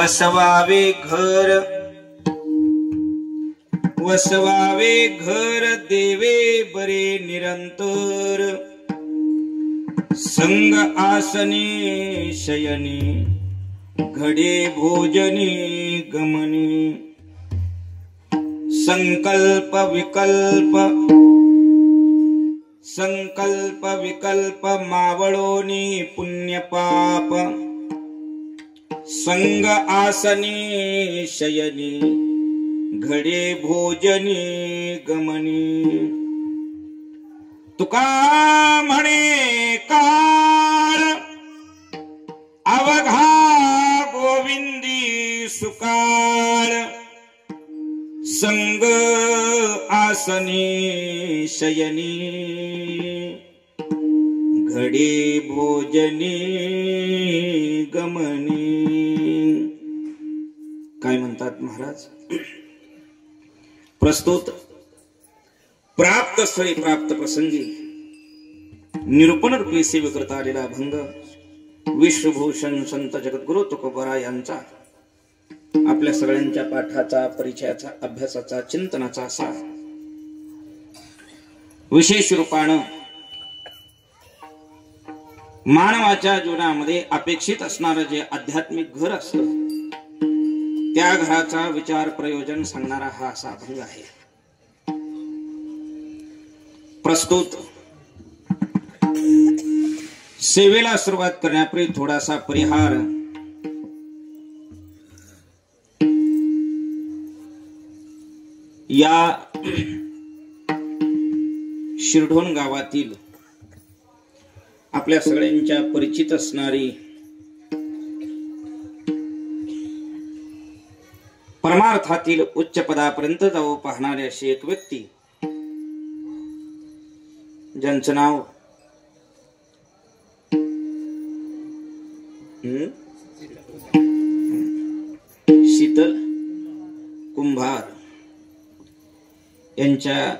वसवावे घर देवे बरे निरंतर संग आसने शयनी घडे भोजनी गमनी संकल्प विकल्प मावळोनी पुण्य पाप संग आसनी शयनी घडे भोजनी गमनी तुका म्हणे काळ अवघा गोविंदी सुकाळ संग आसनी शयनी घडे भोजनी गमनी. काय म्हणतात महाराज? प्रस्तुत प्राप्त स्थळी प्राप्त प्रसंगी निरूपण रूपी सेवेकरता आलेला अभंग विश्वभूषण संत जगद्गुरु तुकोबरा यांचा आपल्या सगळ्यांच्या पाठाचा, परिचयाचा, अभ्यासाचा, चिंतनाचा असा विशेष रूपानं मानवाच्या जीवनामध्ये अपेक्षित असणारं जे आध्यात्मिक घर असतं त्या घराचा विचार प्रयोजन सांगणारा हा असा अभंग आहे. प्रस्तुत सेवेला सुरुवात करण्यापूर्वी थोडासा परिहार. या शिरढोण गावातील आपल्या सगळ्यांच्या परिचित असणारी परमार्थातील उच्च पदापर्यंत जाऊ पाहणारी अशी एक व्यक्ती ज्यांचं नाव शीतल कुंभार यांच्या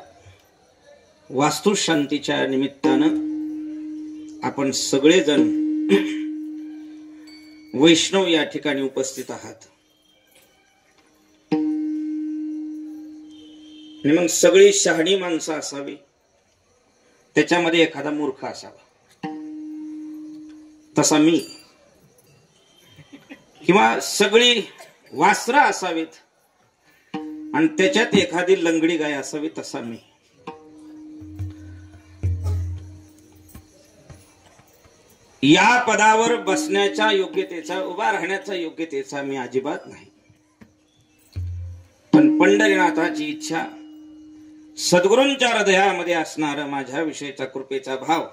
वास्तुशांतीच्या निमित्तानं आपण सगळेजण वैष्णव या ठिकाणी उपस्थित आहात. आणि मग सगळी शहाणी माणसं असावी, त्याच्यामध्ये एखादा मूर्ख असावा, तसा मी, किंवा सगळी वासरा असावीत आणि त्याच्यात एखादी लंगडी गाय असावी, तसा मी. या पदावर बसण्याच्या योग्यतेचा, उभा राहण्याच्या योग्यतेचा मी अजिबात नाही. पण पंढरीनाथाची इच्छा, सद्गुरूंच्या हृदयामध्ये असणारा माझ्या विषयीचा कृपेचा भाव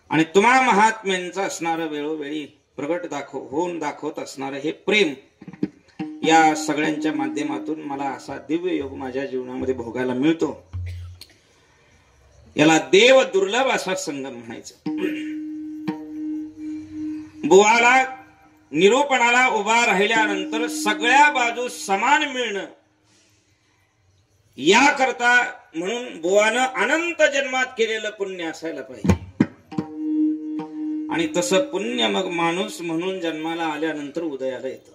आणि तुम्हा महात्म्यांचा असणारा वेळोवेळी प्रगट होऊन दाखवत असणारं हे प्रेम, या सगळ्यांच्या माध्यमातून मला असा दिव्य योग माझ्या जीवनामध्ये भोगायला मिळतो. याला देव दुर्लभ असा संगम म्हणायचं. बुवाला निरूपणाला उभा राहिल्यानंतर सगळ्या बाजू समान मिळणं, याकरता म्हणून बुवानं अनंत जन्मात केलेलं पुण्य असायला पाहिजे. आणि तसं पुण्य मग माणूस म्हणून जन्माला आल्यानंतर उदयाला येतं.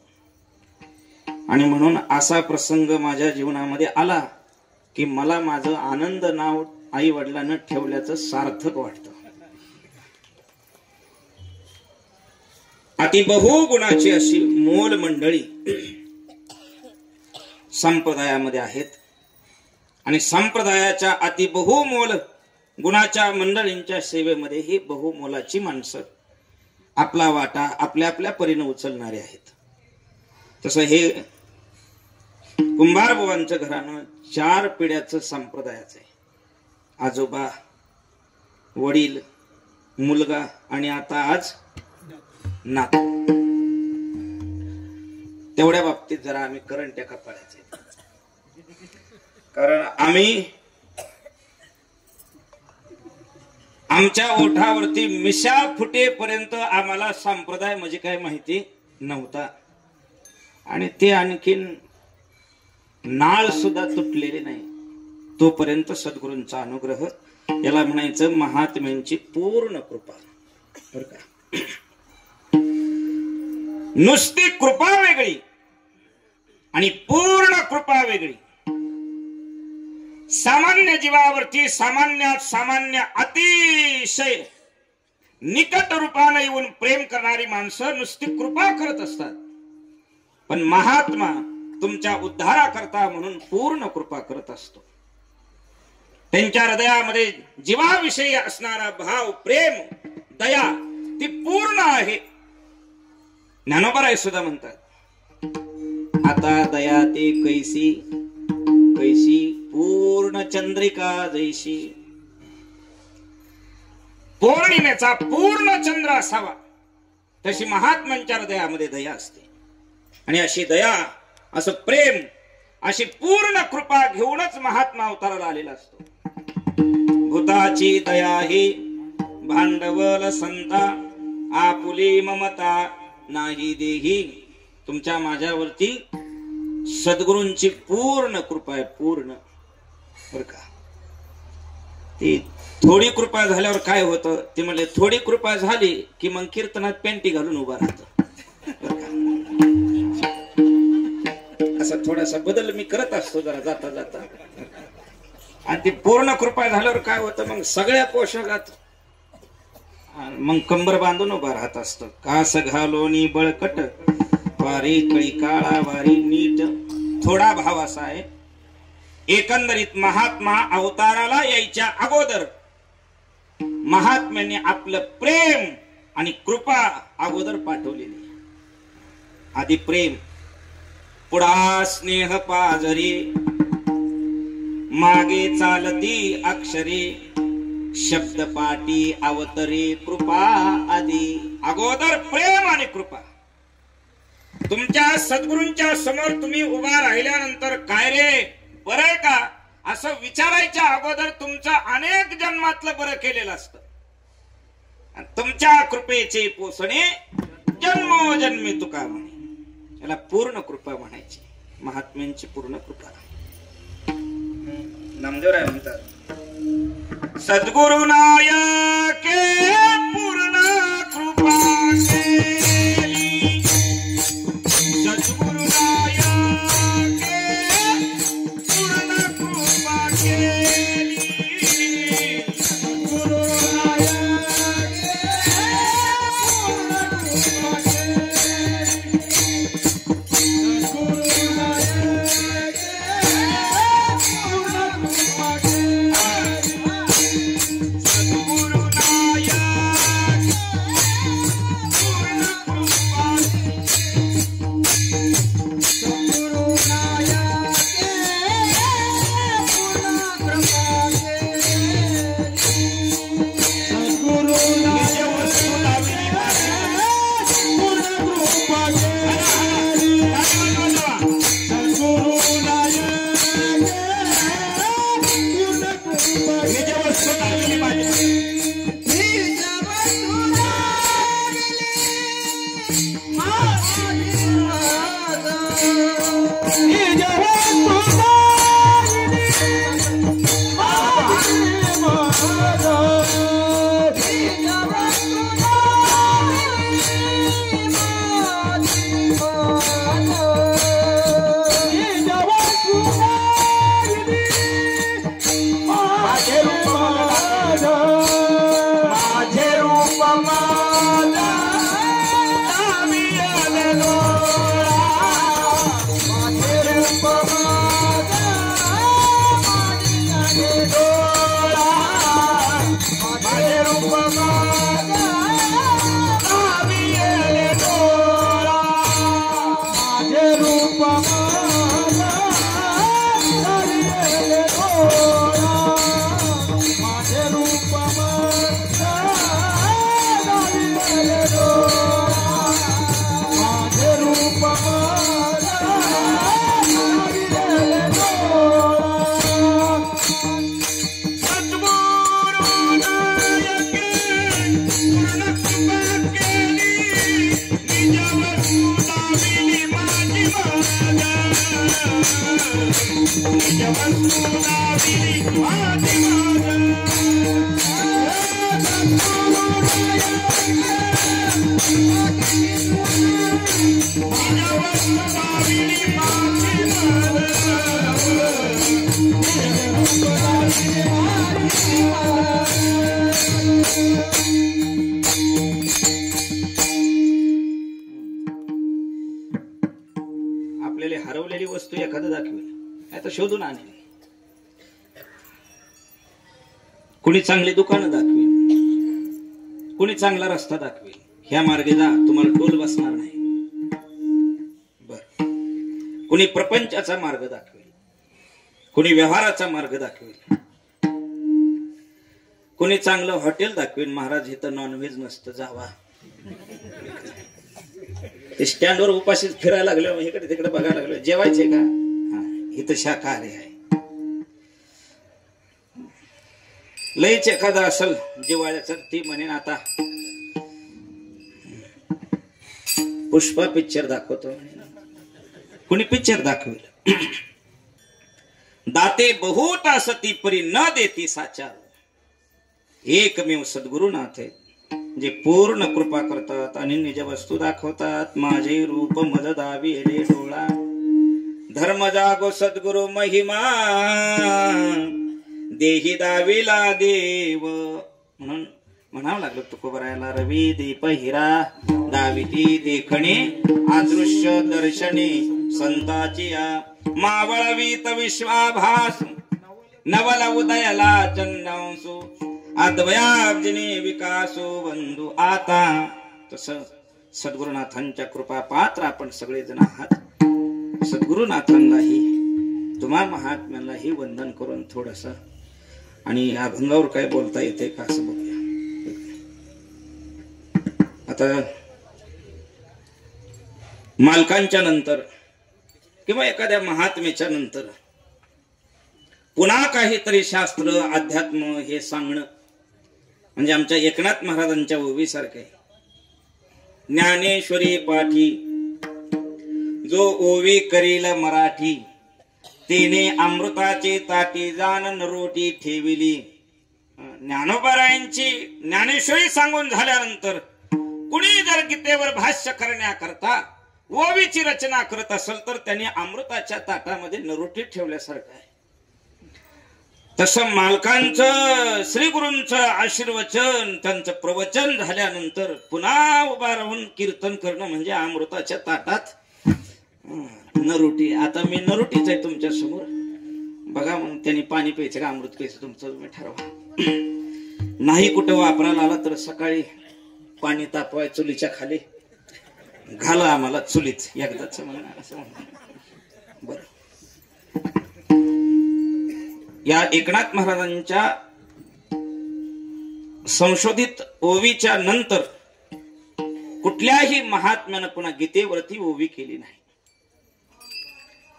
आणि म्हणून असा प्रसंग माझ्या जीवनामध्ये आला की मला माझं आनंद नाव आई वडिलांना ठेवल्याचं सार्थक वाटतं. अतिबहू गुणाची अशी मोल मंडळी संप्रदायामध्ये आहेत आणि संप्रदायाच्या अतिबहू मोल गुणाच्या मंडळींच्या सेवेमध्ये ही बहुमोलाची माणसं आपला वाटा आपल्या आपल्या परीने उचलणारे आहेत. तसं हे कुंभार बुवांचं घराणं 4 पिढ्याचं संप्रदायाचं आहे. आजोबा, वडील, मुलगा आणि आता आज नातू. तेवढ्या बाबतीत जरा आम्ही करंट एका पाळायचे, कारण आम्ही आमच्या ओठावरती मिशा फुटेपर्यंत आम्हाला संप्रदाय म्हणजे काय माहिती नव्हता. आणि ते आणखीन नाळ सुद्धा तुटलेले नाही तोपर्यंत सद्गुरूंचा अनुग्रह, याला म्हणायचं महात्म्यांची पूर्ण कृपा. बरं का? नुसती कृपा वेगळी आणि पूर्ण कृपा वेगळी. सामान्य जीवावरती सामान्यात सामान्य अतिशय निकट रूपाने येऊन प्रेम करणारी माणसं नुसती कृपा करत असतात. पण महात्मा तुमच्या उद्धाराकरता म्हणून पूर्ण कृपा करत असतो. त्यांच्या हृदयामध्ये जीवाविषयी असणारा भाव, प्रेम, दया ती पूर्ण आहे. ज्ञानोबा सुद्धा म्हणतात, आता दया ते कैसी कैसी पूर्ण चंद्रिका जैशी. पौर्णिमेचा पूर्ण चंद्र असावा तशी महात्म्यांच्या हृदयामध्ये दया असते. आणि अशी दया, असं प्रेम, अशी पूर्ण कृपा घेऊनच महात्मा अवताराला आलेला असतो. भूताची दया ही भांडवल संता, आपुली ममता नाही देही. तुमच्या माझ्यावरती सद्गुरूंची पूर्ण कृपा आहे, पूर्ण. बर का, ती थोडी कृपा झाल्यावर काय होतं ते म्हणले, थोडी कृपा झाली की मग कीर्तनात पेंटी घालून उभा राहतो. असा थोडासा बदल मी करत असतो जरा जाता जाता. आणि ती पूर्ण कृपा झाल्यावर काय होतं, मग सगळ्या पोशाखात मग कंबर बांधून उभा राहत असतो. कास घालोनी बळकट, वारी कळी काळा वारी नीट. थोडा भाव असा आहे, एकंदरीत महात्मा अवताराला यायच्या अगोदर महात्म्याने आपलं प्रेम आणि कृपा अगोदर पाठवलेली. आधी प्रेम, पुढा स्नेह पाजरी, मागे चालती अक्षरे, शब्द पाटी अवतरे कृपा आदी. अगोदर प्रेम आणि कृपा. तुमच्या सद्गुरूंच्या समोर तुम्ही उभा राहिल्यानंतर काय रे बरं का असं विचारायच्या अगोदर तुमचं अनेक जन्मातलं बरं केलेलं असतं. तुमच्या कृपेचे पोसणे जन्मोजन्मी तुका म्हणे. याला पूर्ण कृपा म्हणायची, महात्म्यांची पूर्ण कृपा. नामदेवराय म्हणतात, सद्गुरु नायके पूर्ण कृपा केली. सद्गुरु नायके पूर्ण कृपा केली. सद्गुरु नायके पूर्ण कृपा केली. सद्गुरु Jawab आपल्याला हरवलेली वस्तू एखादं दाखवेल, आता शोधून आणेल. कुणी चांगली दुकानं दाखवेल, कुणी चांगला रस्ता दाखवेल, ह्या मार्गे जा, तुम्हाला टोल बसणार नाही. बर, कुणी प्रपंचाचा मार्ग दाखवेल, कुणी व्यवहाराचा मार्ग दाखवेल, कुणी चांगलं हॉटेल दाखवेल. महाराज इथं नॉनव्हेज नसतं, जावा. ते स्टँडवर उपाशीच फिरायला लागले, इकडे तिकडे बघायला लागले, जेवायचे का, इथं शाकाहारी आहे. लईच एखादा असल जिवाळ्याचं, ती म्हणेन आता पुष्पा पिक्चर दाखवतो. कुणी पिक्चर दाखवेल. दाते बहुत असती परी न देती साचार. एकमेव सद्गुरुनाथ आहे जे पूर्ण कृपा करतात आणि निज वस्तू दाखवतात. माझे रूप मज दाविले डोळा, धर्म जागो सद्गुरु महिमा, देही दाविला देव. म्हणून म्हणावं लागलं तुकोबरायला, रवी दीप हिरा दाविती देखणे, अदृश्य दर्शने संताची मावळवीत विश्वाभास, नवल उदयला चंदांसो, अद्वयाब्जिने विकासो बंधू आता. तसं सद्गुरुनाथांच्या कृपा पात्र आपण सगळेजण आहात. सद्गुरुनाथांनाही तुम्हा महात्म्यांनाही वंदन करून थोडस आणि या अभंगावर काय बोलता येते का असं बघूया. आता मालकांच्या नंतर किंवा एखाद्या महात्म्याच्या नंतर पुन्हा काहीतरी शास्त्र अध्यात्म हे सांगणं म्हणजे आमच्या एकनाथ महाराजांच्या ओवी सारखे. ज्ञानेश्वरी पाठी जो ओवी करील मराठी, तिने अमृताची ताटी जाण नरोटी ठेविली. ज्ञानोबारायांची ज्ञानेश्वरी सांगून झाल्यानंतर कुणी जर गीतेवर भाष्य करण्याकरता ओवीची रचना करत असेल तर त्यांनी अमृताच्या ताटामध्ये नरोटी ठेवल्यासारखं आहे. तसं मालकांचं श्री गुरूंचं आशीर्वचन त्यांचं प्रवचन झाल्यानंतर पुन्हा उभा राहून कीर्तन करणं म्हणजे अमृताच्या ताटात नरोटी. आता मी नरोटीच आहे तुमच्या समोर बघा. मग त्यांनी पाणी प्यायचं का अमृत प्यायचं तुमचं तुम्ही ठरवा. नाही कुठं वापरायला आला तर सकाळी पाणी तापवाय चुलीच्या खाली घाला आम्हाला चुलीत एकदाच म्हणा असं म्हणा. बरं, या एकनाथ महाराजांच्या संशोधित ओवीच्या नंतर कुठल्याही महात्म्यानं पुन्हा गीतेवरती ओवी केली नाही.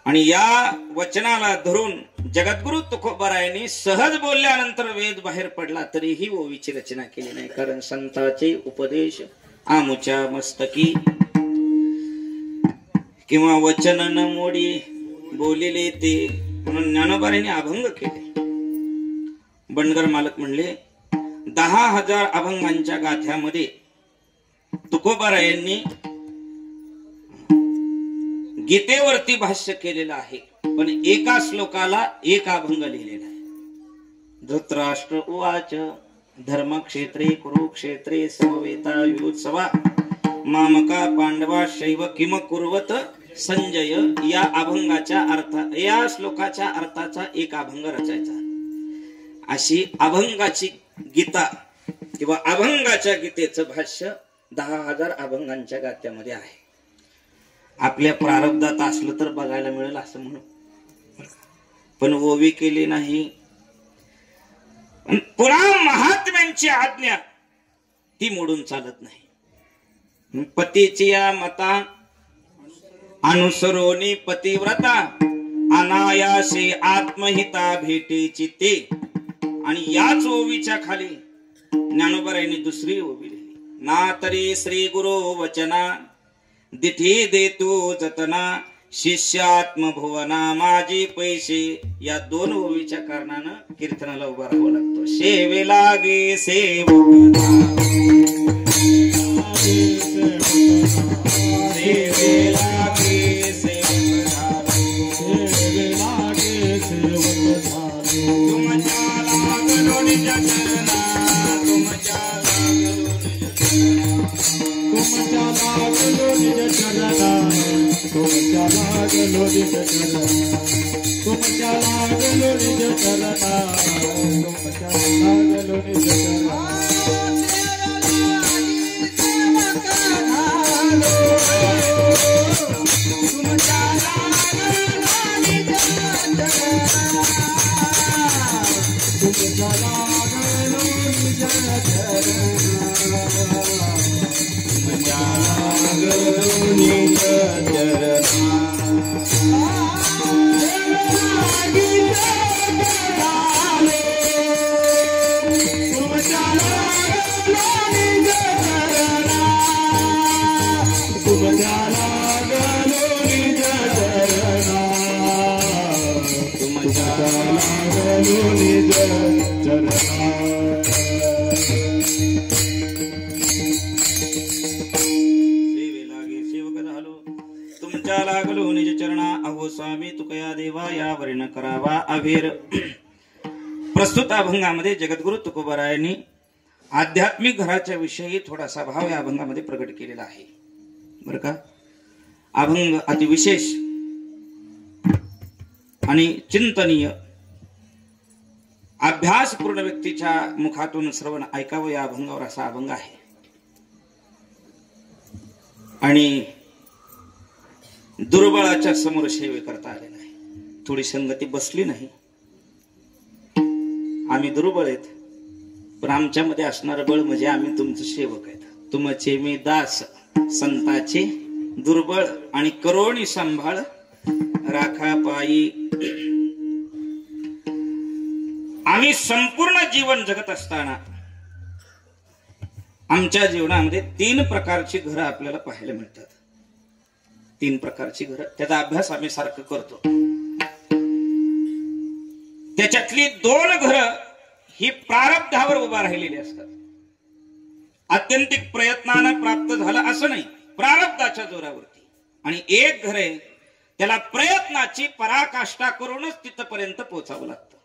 आणि या वचनाला धरून जगद्गुरु तुकोबारायांनी सहज बोलल्यानंतर वेद बाहेर पडला तरीही ओवीची रचना केली नाही. कारण संतांचे उपदेश आमुच्या मस्तकी किंवा वचन न मोडी बोलिले ते, म्हणून ज्ञानोबारायांनी अभंग केले. बंडगर मालक म्हणले 10,000 अभंगांच्या गाथ्यामध्ये तुकोबारायांनी गीतेवरती भाष्य केलेलं आहे, पण एका श्लोकाला एक अभंग लिहिलेला आहे. धृतराष्ट्र उवाच धर्मक्षेत्रे कुरुक्षेत्रे समवेतायुत्सवा मामका पांडवा शैव किम कुर्वत संजय. या अभंगाच्या अर्थ, या श्लोकाच्या अर्थाचा एक अभंग रचायचा. अशी अभंगाची गीता किंवा अभंगाच्या गीतेचं भाष्य 10,000 अभंगांच्या गात्यामध्ये आहे. आपल्या प्रारब्धात असलं तर बघायला मिळेल असं म्हणून, पण ओवी केली नाही. पुन्हा महात्म्यांची आज्ञा ती मोडून चालत नाही. पतीची या मता अनुसरोनी पतिव्रता, अनायासे आत्महिता भेटीची ते. आणि याच ओवीच्या खाली ज्ञानोबारायांनी दुसरी ओवी लिहिली. ना तरी श्री गुरु वचना दिठी देतो जतना, शिष्यात्म भुवना माझी पैसे. या दोन ओवीच्या कारणानं कीर्तनाला उभा राहावं लागतो. सेवे लागे सेवक, सेवे लागे सेवक तुमच्या लागलो निज प्रस्तुत अभंगामध्ये जगद्गुरु तुकोबारायांनी आध्यात्मिक घराच्या विषयी थोडासा भाव या अभंगामध्ये प्रकट केलेला आहे बरं का. अभंग अतिविशेष आणि चिंतनीय अभ्यासपूर्ण व्यक्तीच्या मुखातून श्रवण ऐकावं या अभंगावर असा अभंग आहे. आणि दुर्बळाच्या समोर सेवे करता आले नाही. थोडी संगती बसली नाही. आम्ही दुर्बळ आहेत पण आमच्यामध्ये असणार बळ म्हणजे आम्ही तुमचे सेवक आहेत. तुमचे मी दास संताचे दुर्बळ आणि करोणी सांभाळ राखा पायी. आम्ही संपूर्ण जीवन जगत असताना आमच्या जीवनामध्ये 3 प्रकारची घरं आपल्याला पाहायला मिळतात. 3 प्रकारची घरं. त्याचा अभ्यास आम्ही सारखं करतो. त्याच्यातली 2 घरं ही प्रारब्धावर उभा राहिलेली असतात. आत्यंतिक प्रयत्नानं प्राप्त झालं असं नाही, प्रारब्धाच्या जोरावरती. आणि 1 घर आहे त्याला प्रयत्नाची पराकाष्ठा करूनच तिथपर्यंत पोहोचावं लागतं.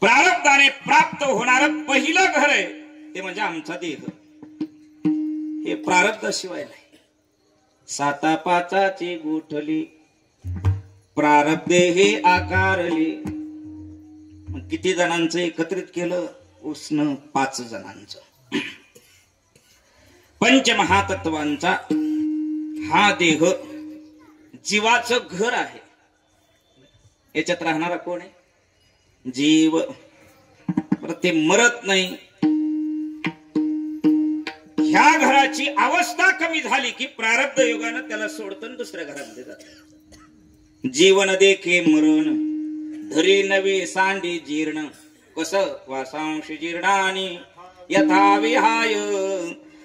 प्रारब्धाने प्राप्त होणारं पहिलं घर आहे ते म्हणजे आमचा देह. हे प्रारब्धाशिवाय नाही. 7 पाचाची गोठली प्रारब्धे हे आकारले. किती जणांचं एकत्रित केलं? उष्ण 5 जणांचं. पंचमहातत्वांचा हा देह जीवाचं घर आहे. याच्यात राहणारा कोण आहे? जीव. ते मरत नाही. ह्या घराची अवस्था कमी झाली की प्रारब्ध योगानं त्याला सोडतं दुसऱ्या घरामध्ये जात. जीवन देखे मरण धरी नवे सांडी जीर्ण कस वासांश जीर्णानी यथा विहाय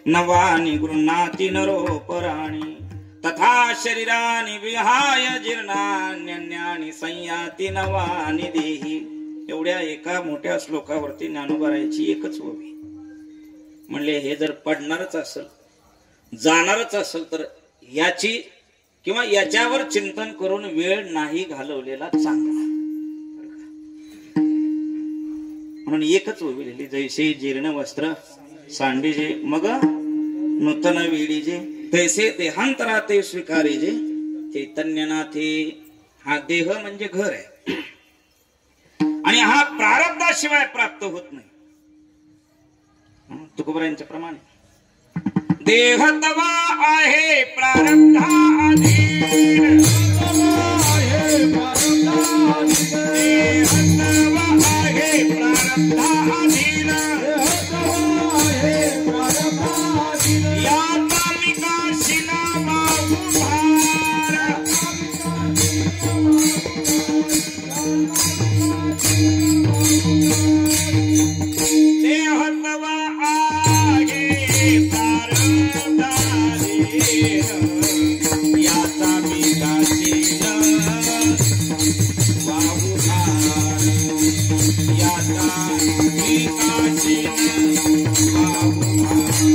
नवानी गृह्णाती नरोपराणी तथा शरीरानी विहाय जीर्णान्यानी संयाती नवानी देही. एवढ्या एका मोठ्या श्लोकावरती ज्ञानोबारायांची एकच ओवी. म्हणले हे जर पडणारच असेल जाणारच असेल तर याची किंवा याच्यावर चिंतन करून वेळ नाही घालवलेला चांगला. म्हणून एकच ओवी लिहिली. जैसे जीर्ण वस्त्र सांडीजे मग नूतन वेळीजे तैसे देहांतरा ते स्वीकारीजे चैतन्यनाथे. हा देह म्हणजे घर आहे आणि हा प्रारब्धाशिवाय प्राप्त होत नाही. तुकोबारायांच्या प्रमाणे देह तवा आहे प्रारब्धाधीन. देह तवा आहे प्रारब्धाधीन. या तामिकाशिना बाहू भार. देह तवा आहे प्रारब्धाधीन. या तामिकाशिना बाहू भार. या तामिकाशिना बाहू भार.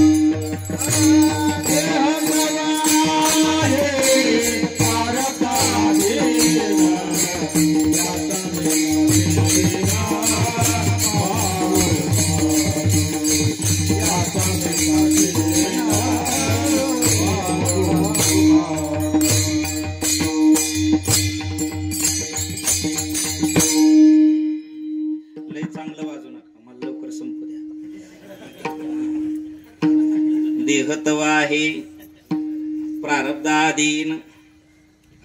देह तवा आहे प्रारब्धाधीन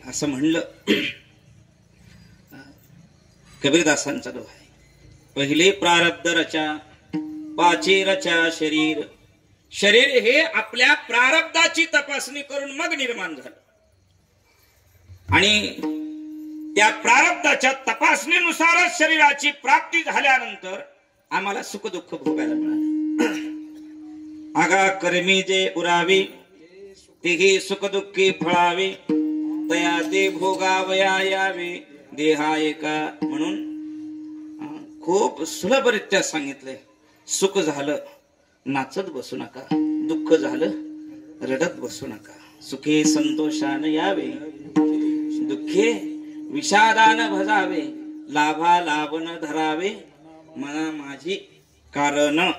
असं म्हणलं. कबीरदासांचा दोहा आहे. पहिले प्रारब्ध रचा पाचे रचा शरीर. शरीर हे आपल्या प्रारब्धाची तपासणी करून मग निर्माण झालं आणि त्या प्रारब्धाच्या तपासणीनुसारच शरीराची प्राप्ती झाल्यानंतर आम्हाला सुख दुःख भोगायला मिळालं. आगा कर्मी जे उरावे तेही सुख दुःखी फळावे तया ते भोगावया यावे देहा एका. म्हणून खूप सुलभरित्या सांगितलंय. सुख झालं नाचत बसू नका, दुःख झालं रडत बसू नका. सुखे संतोषान यावे दुःखे विषादान भजावे. लाभा लाभन धरावे मना माझी कारण.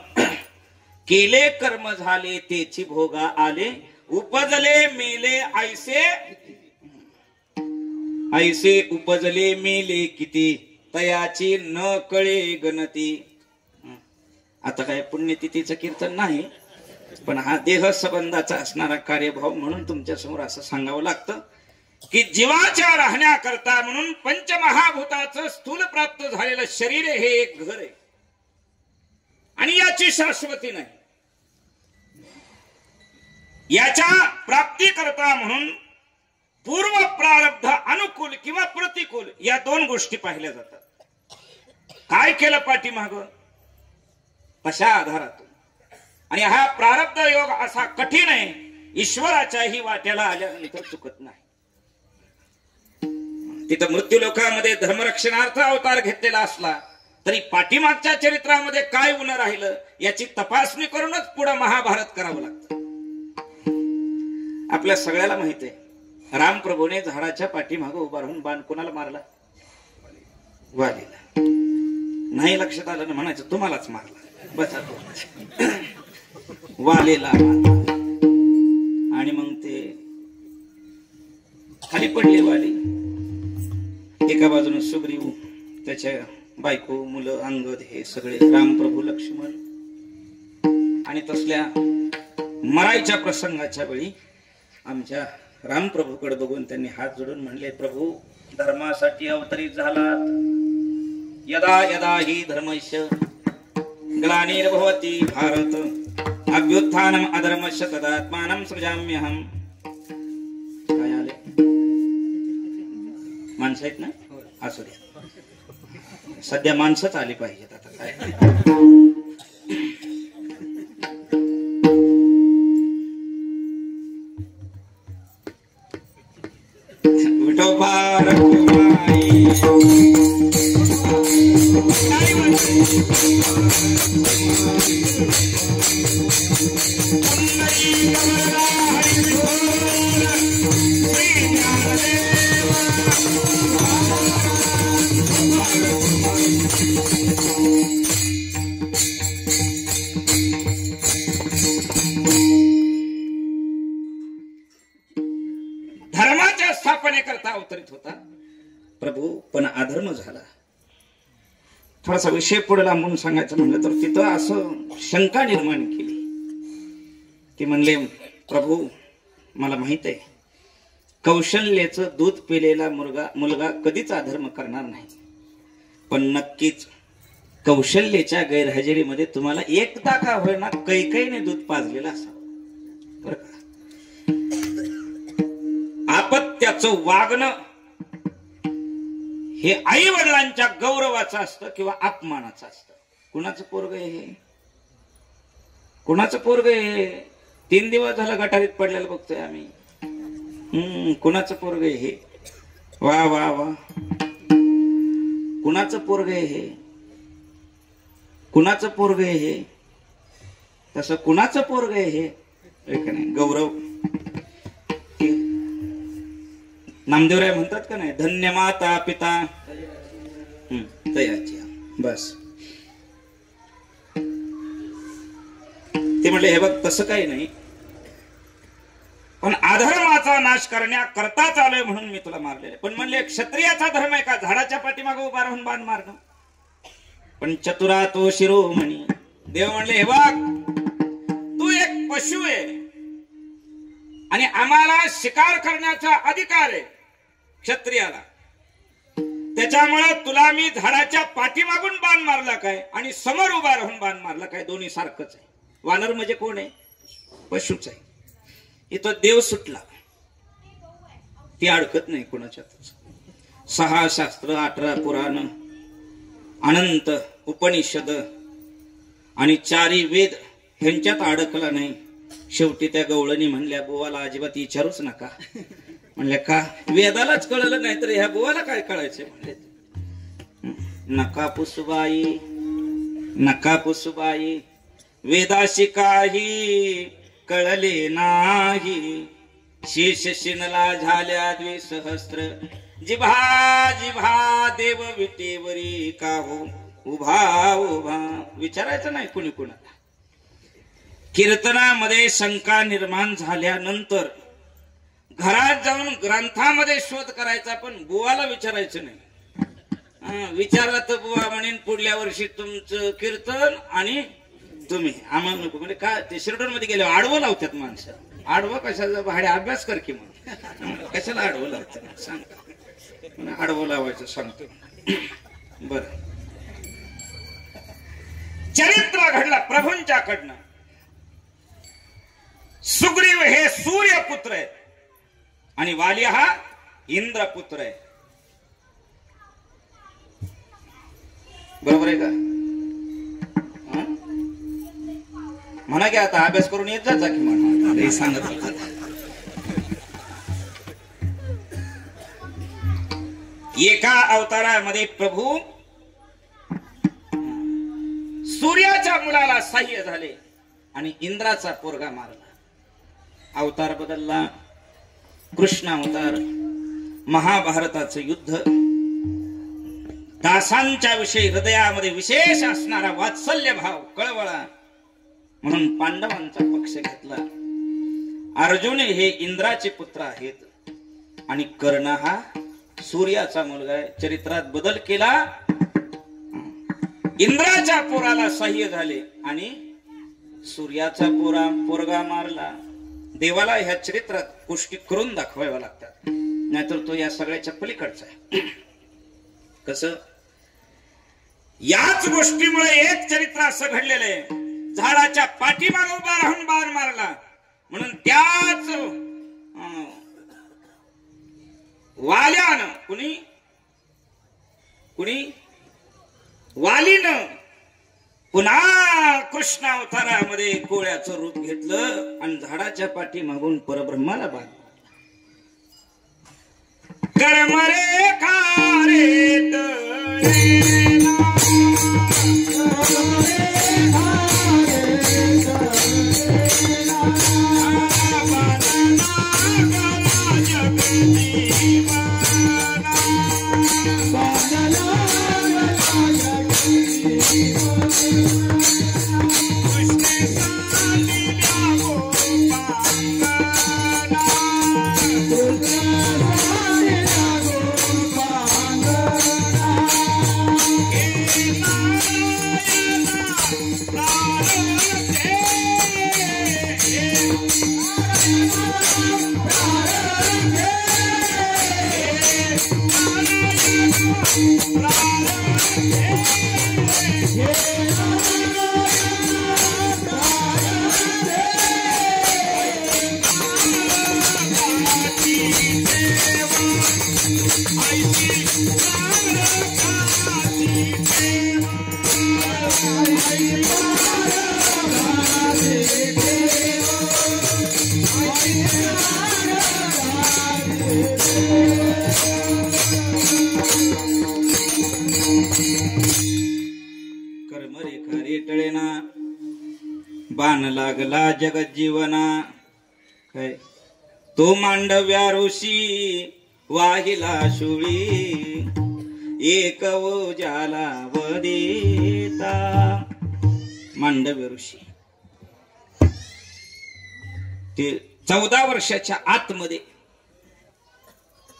केले कर्म झाले तेची भोगा आले. उपजले मेले ऐसे ऐसे उपजले मेले किती तयाची न कळे गणती. आता काय पुण्यतिथीचं कीर्तन नाही, पण हा देह संबंधाचा असणारा कार्यभाव म्हणून तुमच्या समोर असं सांगावं लागतं की जीवाच्या राहण्याकरता म्हणून पंचमहाभूताचं स्थूल प्राप्त झालेलं शरीर हे एक घर आहे आणि याची शाश्वती नाही. याच्या प्राप्ती करता म्हणून पूर्व प्रारब्ध अनुकूल किंवा प्रतिकूल या दोन गोष्टी पाहिल्या जातात. काय केलं पाठीमाग तशा आधारातून. आणि हा प्रारब्ध योग असा कठीण आहे, ईश्वराच्याही वाट्याला आल्यानंतर चुकत नाही. तिथं मृत्यू लोकामध्ये धर्मरक्षणार्थ अवतार घेतलेला असला तरी पाठीमागच्या चरित्रामध्ये काय उणं राहिलं याची तपासणी करूनच पुढे महाभारत करावं लागतं. आपल्या सगळ्याला माहित आहे रामप्रभूने झाडाच्या पाठीमागे उभा राहून बाण कोणाला मारला? वालीला. नाही लक्षात आलं ना म्हणायचं तुम्हालाच मारला. बसा वालीला आणि मग ते खाली पडले वाली. एका बाजूने सुग्रीव त्याच्या बायको मुलं अंगद हे सगळे रामप्रभू लक्ष्मण. आणि तसल्या मरायच्या प्रसंगाच्या वेळी आमच्या रामप्रभूकडे बघून त्यांनी हात जोडून म्हणले, प्रभू धर्मासाठी अवतरित झालात. यदा यदा हि धर्मस्य ग्लानिर्भवति भारत अभ्युत्थानम अधर्मस्य तदात्मानं सृजाम्यहम्. काय आले माणसं आहेत ना? असू द्या, सध्या माणसंच आली पाहिजेत. आता काय विठोबा रखुमाई धर्माच्या स्थापनेकरता अवतरित होता प्रभू, पण अधर्म झाला. थोडासा विषय पुढे लांबून सांगायचं म्हणलं तर तिथं असं शंका निर्माण केली की म्हणले, प्रभू मला माहित आहे कौशल्याचं दूध पिलेला मुलगा कधीच अधर्म करणार नाही, पण नक्कीच कौशल्याच्या गैरहजेरीमध्ये तुम्हाला एकदा का होईना कैकईने दूध पाजलेलं असावं बरं का. आपत्याचं वागणं हे आई वडिलांच्या गौरवाचं असतं किंवा अपमानाचं असतं. कुणाचं पोरग हे? कुणाचं पोरग हे? 3 दिवस झालं गटारीत पडलेलं बघतोय आम्ही. कुणाचं पोरग हे? वा वा वा. कुणाचं पोरग हे? कुणाचं पोरग हे? तसं कुणाचं पोरग हे? गौरव. नामदेवराय म्हणतात का नाही, धन्य माता पिता तयाची. बस ते म्हणले, हे बघ तसं काही नाही, पण अधर्माचा नाश करण्याकरता चालूय म्हणून मी तुला मारले. पण म्हणले क्षत्रियाचा धर्म आहे का झाडाच्या पाठीमागे उभा राहून बाण मारणं? पण चतुरा तो शिरोमणी. देव म्हणले, हे बघ तू एक पशु आहे आणि आम्हाला शिकार करण्याचा अधिकार आहे क्षत्रियाला. त्याच्यामुळे तुला मी झाडाच्या पाठीमागून बाण मारला काय आणि समोर उभा राहून बाण मारला काय, दोन्ही सारखंच आहे. वानर म्हणजे कोण आहे? पशुच आहे. इथं देव सुटला, ती अडकत नाही कोणाच्यातच. 6 शास्त्र, 18 पुराण, अनंत उपनिषद आणि 4 वेद ह्यांच्यात अडकला नाही. शेवटी त्या गवळणी म्हणल्या, बुवाला अजिबात विचारूच नका. म्हणले का? वेदालाच कळलं नाही तर ह्या बुवाला काय कळायचे? म्हणले नका पुसुबाई, नका पुसुबाई, वेदाशी काही कळले नाही. शेष शिनला झाल्या 2सहस्त्र, जिभा जिभा देव विटेवरी का हो उभा उभा. विचारायचं नाही कुणी कुणाला. कीर्तनामध्ये शंका निर्माण झाल्यानंतर घरात जाऊन ग्रंथामध्ये शोध करायचा, पण बुवाला विचारायचं नाही. विचारला तर बुवा म्हणेन पुढल्या वर्षी तुमचं कीर्तन आणि तुम्ही आम्हाला नको. म्हणजे का ते शिरडोन मध्ये गेले आडवं लावतात माणसं. आडवं कशाला? भाडे अभ्यास कर की मग. कशाला आडवं लावतात सांग. आडवं लावायचं सांगतो. बर, चरित्र घडला प्रभूंच्याकडनं. सुग्रीव हे सूर्यपुत्र आहे आणि वाली हा इंद्रपुत्र आहे. बरोबर आहे का? म्हणा की आता अभ्यास करून येत जा की म्हणा सांगत. एका अवतारामध्ये प्रभू सूर्याच्या मुलाला सहाय्य झाले आणि इंद्राचा पोरगा मारला. अवतार बदलला. कृष्ण अवतार. महाभारताचं युद्ध. दासांच्या विषयी हृदयामध्ये विशेष असणारा वात्सल्य भाव कळवळा म्हणून पांडवांचा पक्ष घेतला. अर्जुन हे इंद्राचे पुत्र आहेत आणि कर्ण हा सूर्याचा मुलगा आहे. चरित्रात बदल केला. इंद्राच्या पोराला सहाय्य झाले आणि सूर्याचा पोरगा मारला. देवाला ह्या चरित्रात गोष्टी करून दाखवाव्या लागतात, नाहीतर तो या सगळ्याच्या पलीकडचा आहे. कसं? याच गोष्टीमुळे एक चरित्र असं घडलेलं आहे. झाडाच्या पाठीमागे उभा राहून बाण मारला म्हणून त्याच वाल्यानं कुणी वालीनं पुन्हा कृष्ण अवतारामध्ये कोळ्याचं रूप घेतलं आणि झाडाच्या पाठीमागून परब्रह्माला बाण कर्म रे खारे बाण लागला जगज्जीवना काय तो मांडव्या ऋषी वाहिला शुळी एक ओजाला वदेता. मांडव्य ऋषी ते 14 वर्षाच्या आतमध्ये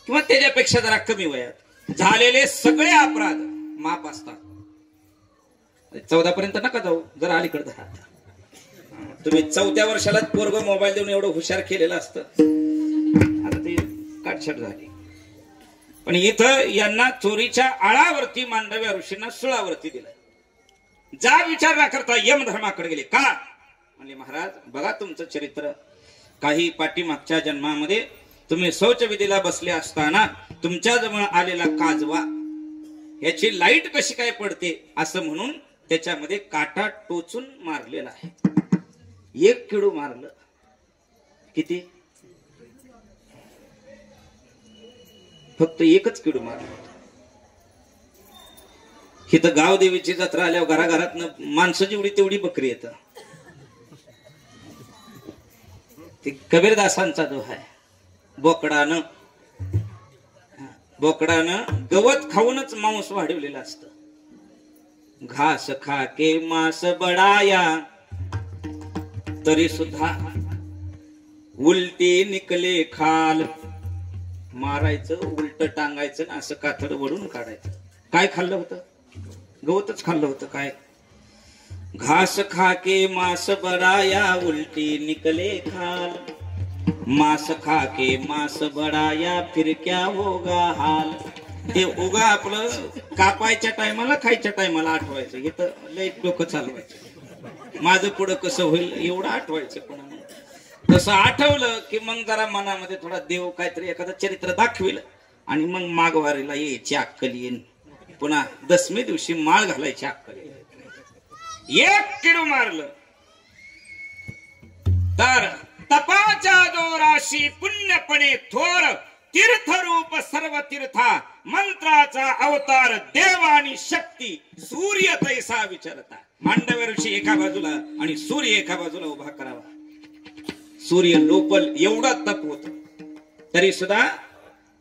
किंवा त्याच्यापेक्षा जरा कमी वयात झालेले सगळे अपराध माफ असतात. 14 पर्यंत नका जाऊ, जरा अलीकडे तुम्ही 4थ्या वर्षालाच पोरग मोबाईल देऊन एवढं हुशार केलेलं असतं. आता ते काटछाट झाली. पण इथं यांना चोरीच्या आळावरती मांडव्या ऋषींना सुळावरती दिलं. जा विचार न करता यमधर्माकडे गेले. का म्हणले महाराज बघा तुमचं चरित्र. काही पाठीमागच्या जन्मामध्ये तुम्ही शौचविधीला बसले असताना तुमच्या जवळ आलेला काजवा याची लाईट कशी काय पडते असं म्हणून त्याच्यामध्ये काटा टोचून मारलेला आहे. 1 किडू मारलं. किती? फक्त 1च किडू मारलं. इथं गावदेवीची जत्रा आल्यावर घराघरात माणसं जेवढी तेवढी बकरी येतं. ते कबीरदासांचा दोहा आहे. बोकडानं गवत खाऊनच मांस वाढवलेलं असतं. घास खा के मांस बडाया तरी सुद्धा उलटी निकले खाल. मारायचं उलट टांगायचं ना असं कातड वडून काढायचं. काय खाल्लं होतं? गवतच खाल्लं होतं. काय? घास खा के मांस बडाया उलटी निकले खाल. मांस खा के मांस बडाया फिर क्या होगा हाल. ते उगा आपलं कापायच्या टायमाला खायच्या टायमाला आठवायचं. हे तर लय डोकं चालवायचं. माझं पुढं कसं होईल एवढं आठवायचं. पुन्हा तसं आठवलं की मग जरा मनामध्ये थोडा देव काहीतरी एखादं चरित्र दाखविल आणि मग मागवारीला यायची अक्कल येईन. पुन्हा 10मी दिवशी माळ घालायची अक्कल येईल. 1 किडू मारलं तर तपाच्या जोराशी पुण्यपणे थोर तीर्थरूप सर्व तीर्था मंत्राचा अवतार देव आणि शक्ती सूर्य तैसा विचारता. मांडव्य ऋषी एका बाजूला आणि सूर्य एका बाजूला उभा करावा. सूर्य लोपल एवढा तप होत तरी सुद्धा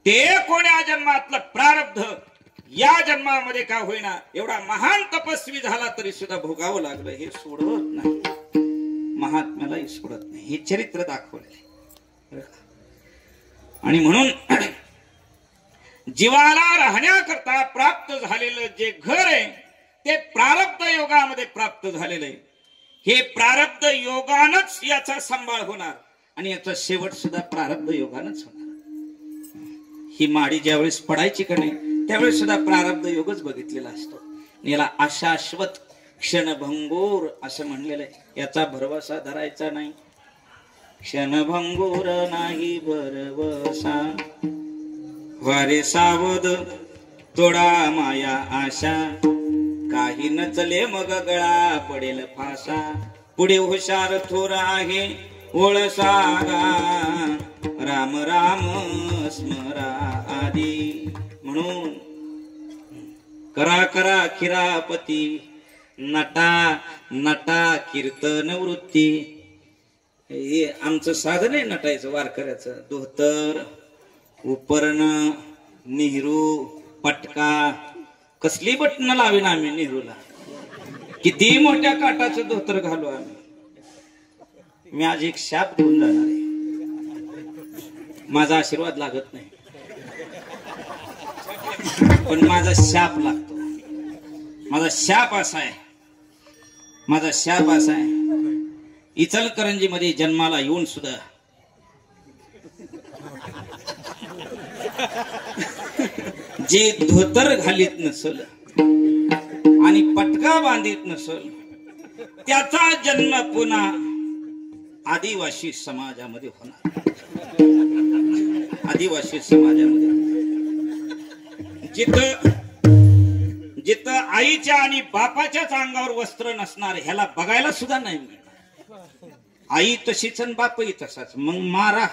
ते कोण्या जन्मातलं प्रारब्ध या जन्मामध्ये का होईना एवढा महान तपस्वी झाला तरी सुद्धा भोगावं लागलं. हे सोडत नाही. महात्म्यालाही सोडत नाही. हे चरित्र दाखवले. आणि म्हणून जीवाला राहण्याकरता प्राप्त झालेलं जे घर आहे ते प्रारब्ध योगामध्ये प्राप्त झालेलं आहे. हे प्रारब्ध योगानच याचा सांभाळ होणार आणि याचा शेवट सुद्धा प्रारब्ध योगानच होणार. ही माडी ज्यावेळेस पडायची का नाही त्यावेळेस सुद्धा प्रारब्ध योगच बघितलेला असतो. याला अशाश्वत क्षणभंगूर असं म्हणलेलं आहे. याचा भरवसा धरायचा नाही. क्षणभंगूर नाही भरवसा वारे सावध तोडा माया आशा. काही नचले मग गळा पडेल फासा. पुढे हुशार थोर आहे ओळ सागा. राम राम स्मरा आदी. म्हणून करा करा खिरापती नटा नटा कीर्तन वृत्ती. हे आमचं साधन आहे नटायचं वारकऱ्याचं. धोतर उपरण नेहरू पटका कसली बटन लावीन आम्ही नेहरूला. किती मोठ्या काटाचं धोतर घालू आम्ही. मी आज एक शाप घेऊन जाणार आहे. माझा आशीर्वाद लागत नाही पण माझा शाप लागतो. माझा शाप असा आहे. माझा शाप असा आहे. इचलकरंजी मध्ये जन्माला येऊन सुद्धा जे धोतर घालीत नसल आणि पटका बांधित नसल त्याचा जन्म पुन्हा आदिवासी समाजामध्ये होणार. आदिवासी समाजामध्ये जिथं आईच्या आणि बापाच्याच अंगावर वस्त्र नसणार ह्याला बघायला सुद्धा नाही मिळणार. आई तशीच आणि बापही तसाच. मग मारा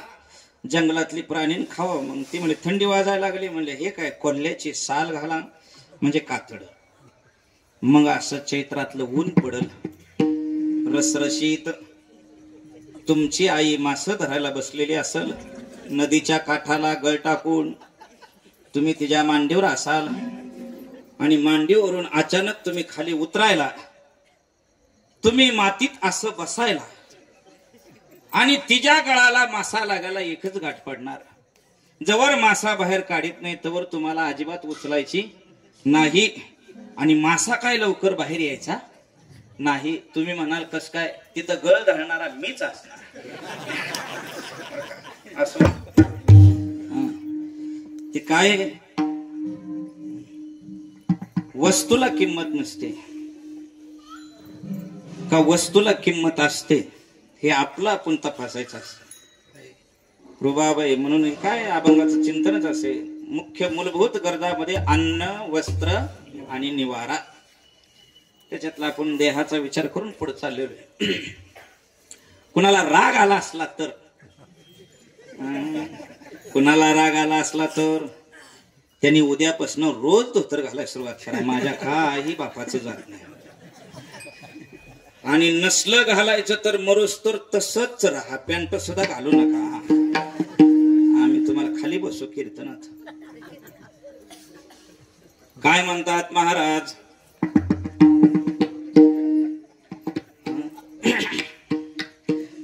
जंगलातली प्राणी खावा. मग ती म्हणजे थंडी वाजायला लागली म्हणले हे काय कोल्ह्याची साल घाला म्हणजे कातड. मग असं चैत्रातलं ऊन पडल रसरशीत. तुमची आई मासे धरायला बसलेली असल नदीच्या काठाला गळ टाकून. तुम्ही तिच्या मांडीवर असाल आणि मांडीवरून अचानक तुम्ही खाली उतरायला. तुम्ही मातीत असं बसायला आणि तिच्या गळाला मासा लागायला एकच गाठ पडणार. जवळ मासा बाहेर काढत नाही तवर तुम्हाला अजिबात उचलायची नाही. आणि मासा काय लवकर बाहेर यायचा नाही. तुम्ही म्हणाल कस काय, तिथं गळ घालणारा मीच असणार असं. ते काय, वस्तूला किंमत नसते का वस्तूला किंमत असते, हे आपलं आपण तपासायचं असतं. रुबाबाई म्हणून काय अभंगाचं चिंतनच असे. मुख्य मूलभूत गरजामध्ये अन्न, वस्त्र आणि निवारा, त्याच्यातला आपण देहाचा विचार करून पुढे चाललेलो आहे. कुणाला राग आला असला तर, कुणाला राग आला असला तर त्यांनी उद्यापासून रोज धोतर घालायला सुरुवात करा. माझ्या काही बापाचं जात नाही. आणि नसलं घालायचं तर मरोस तर तसंच राहा, पॅन्ट सुद्धा घालू नका. आम्ही तुम्हाला खाली बसू कीर्तनात. काय म्हणतात महाराज,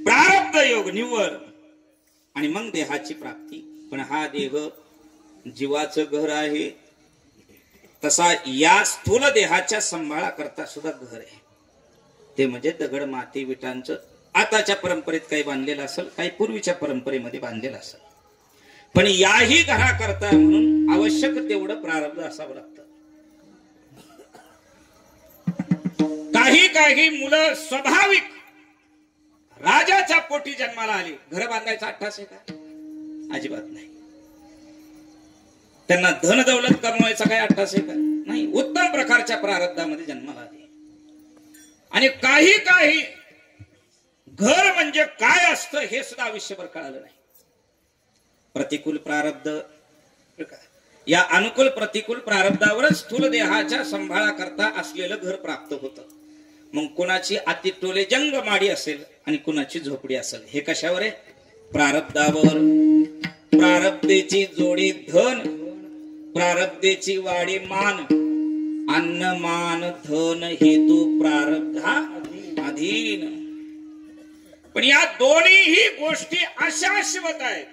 प्रारब्ध योग निव्वळ आणि मग देहाची प्राप्ती. पण हा देह जीवाचं घर आहे, तसा या स्थूल देहाच्या सांभाळा करता सुद्धा घर आहे. ते म्हणजे दगड, माती, विटांचं आताच्या परंपरेत काही बांधलेलं असेल, काही पूर्वीच्या परंपरेमध्ये बांधलेलं असेल. पण याही घरा करता म्हणून आवश्यक तेवढं प्रारब्ध असावं लागतं. काही काही मुलं स्वाभाविक राजाच्या पोटी जन्माला आली, घर बांधायचा अट्टास आहे का? अजिबात नाही. त्यांना धन दौलत कमवायचा काय अट्टास आहे का? नाही. उत्तम प्रकारच्या प्रारब्धामध्ये जन्माला आली. आणि काही काही घर म्हणजे काय असतं हे सुद्धा आयुष्यभर कळालं नाही. प्रतिकूल प्रारब्ध, या अनुकूल प्रतिकूल प्रारब्धावरच स्थूल देहाच्या सांभाळा करता असलेलं घर प्राप्त होतं. मग कुणाची अति टोले जंग माडी असेल आणि कुणाची झोपडी असेल, हे कशावर आहे? प्रारब्धावर. प्रारब्धेची जोडी धन, प्रारब्धेची वाडी मान, अन्न मान धन हेतू प्रारब्धा अधीन. पण या दोन्ही गोष्टी अशाश्वत आहेत,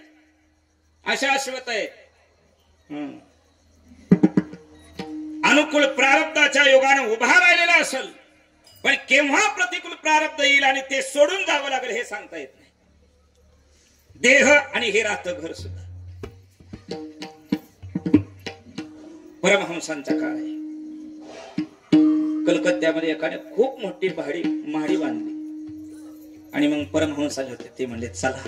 अशाश्वत आहेत. अनुकूल प्रारब्धाच्या योगाने उभा राहिलेला असेल, पण केव्हा प्रतिकूल प्रारब्ध येईल आणि ते सोडून जावं लागेल हे सांगता येत नाही. देह आणि हे राहतं घर सुद्धा. परमहंसांचा काळ आहे. कलकत्त्यामध्ये एकाने खूप मोठी महाडी बांधली आणि मग परमहंस आले होते. ते म्हणले चला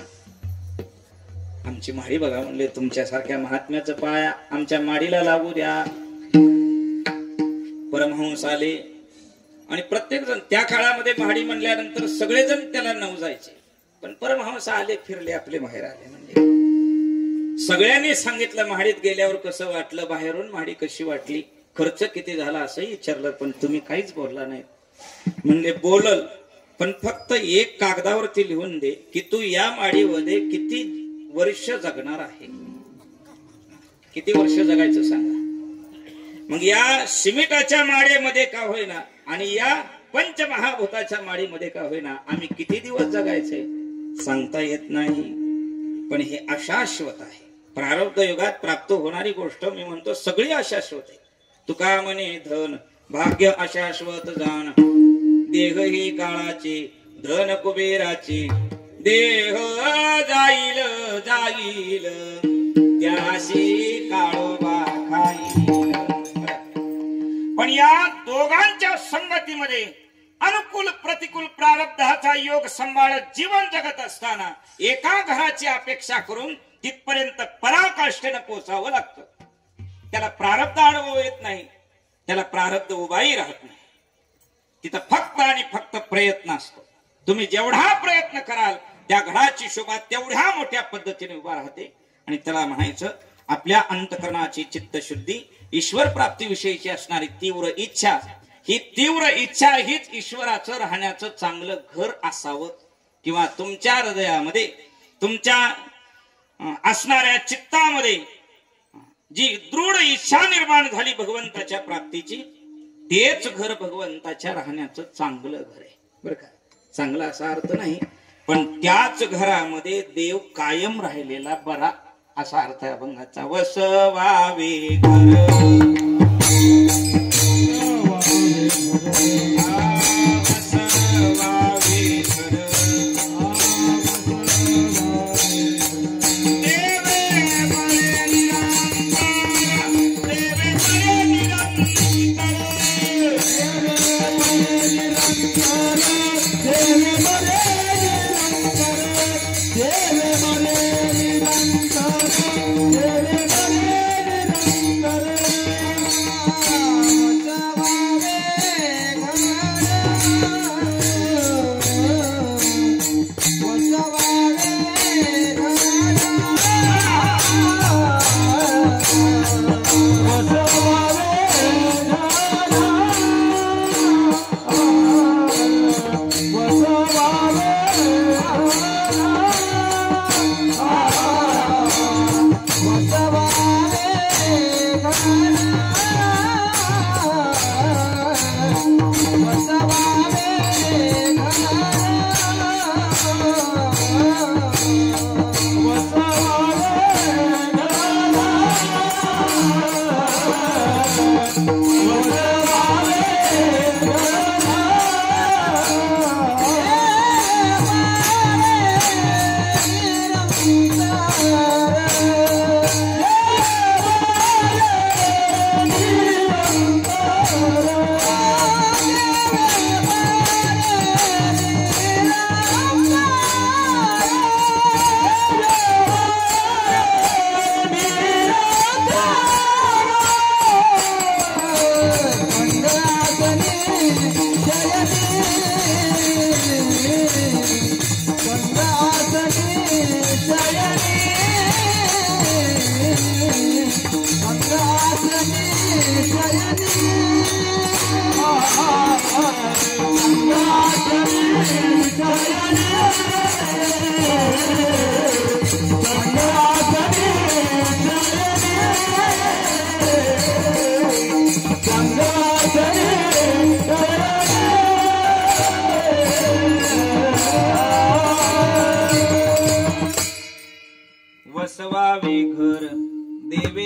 आमची महाडी बघा. म्हणले तुमच्यासारख्या महात्म्याचं पाय आमच्या माडीला लागू द्या. परमहंस आले आणि प्रत्येक जण, त्या काळामध्ये महाडी म्हणल्यानंतर सगळेजण त्याला नऊ जायचे. पण परमहंस आले, फिरले, आपले बाहेर आले. म्हणजे सगळ्यांनी सांगितलं महाडीत गेल्यावर कसं वाटलं, बाहेरून महाडी कशी वाटली, खर्च किती झाला असंही विचारलं, पण तुम्ही काहीच बोलला नाही. म्हणले बोलल, पण फक्त एक कागदावरती लिहून दे की तू या माडीमध्ये किती वर्ष जगणार आहे. किती वर्ष जगायचं सांगा. मग या सिमेंटाच्या माडीमध्ये का होईना आणि या पंचमहाभूताच्या माडीमध्ये का होईना आम्ही किती दिवस जगायचे सांगता येत नाही. पण हे अशाश्वत आहे. प्रारब्ध युगात प्राप्त होणारी गोष्ट मी म्हणतो सगळी अशाश्वत आहे. तुका म्हणे धन भाग्य अशाश्वत जाण, देह ही काळाचे धन कुबेराचे, देह जाईल जाईल त्याशी काळोबा खाईल. पण या दोघांच्या संगतीमध्ये अनुकूल प्रतिकूल प्रारब्धाचा योग सांभाळत जीवन जगत असताना एका घराची अपेक्षा करून तिथपर्यंत पराकाष्ठेनं पोचावं लागतं. त्याला प्रारब्ध अनुभव येत नाही, त्याला प्रारब्ध उभाही राहत नाही. तिथं फक्त आणि फक्त प्रयत्न असतो. तुम्ही जेवढा प्रयत्न कराल त्या घराची शोभा तेवढ्या मोठ्या पद्धतीने उभा राहते. आणि त्याला म्हणायचं आपल्या अंतकरणाची चित्तशुद्धी, ईश्वर प्राप्तीविषयीची असणारी तीव्र इच्छा, ही तीव्र इच्छा हीच ईश्वराचं राहण्याचं चांगलं घर असावं. किंवा तुमच्या हृदयामध्ये, तुमच्या असणाऱ्या चित्तामध्ये जी दृढ इच्छा निर्माण झाली भगवंताच्या प्राप्तीची, तेच घर भगवंताच्या राहण्याचं चांगलं घर आहे. बरं का? चांगला असा अर्थ नाही, पण त्याच घरामध्ये देव कायम राहिलेला बरा असा अर्थ आहे अभंगाचा. वसवावे घर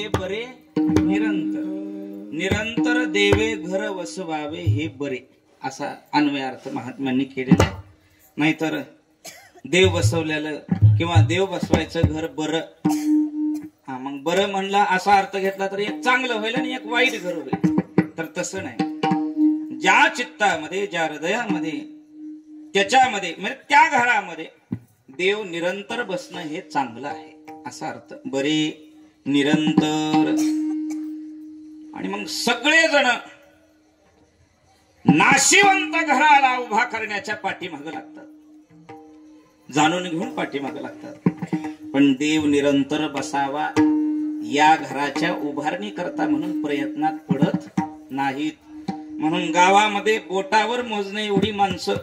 हे बरे निरंतर, निरंतर देवे घर वसवावे हे बरे, असा अन्वय अर्थ महात्म्यांनी केलेला आहे. नाहीतर देव बसवलेलं किंवा देव बसवायचं घर बरं, हा मग बरं म्हणला असा अर्थ घेतला तर एक चांगलं होईल आणि एक वाईट घर होईल. तर तसं नाही. ज्या चित्तामध्ये, ज्या हृदयामध्ये, त्याच्यामध्ये म्हणजे त्या घरामध्ये देव निरंतर बसणं हे चांगलं आहे, असा अर्थ बरे निरंतर. आणि मग सगळेजण नाशिवंत घराला उभा करण्याच्या पाठीमागे लागतात, जाणून घेऊन पाठीमागे लागतात. पण देव निरंतर बसावा या घराच्या उभारणी करता म्हणून प्रयत्नात पडत नाहीत. म्हणून गावामध्ये बोटावर मोजणे एवढी माणसं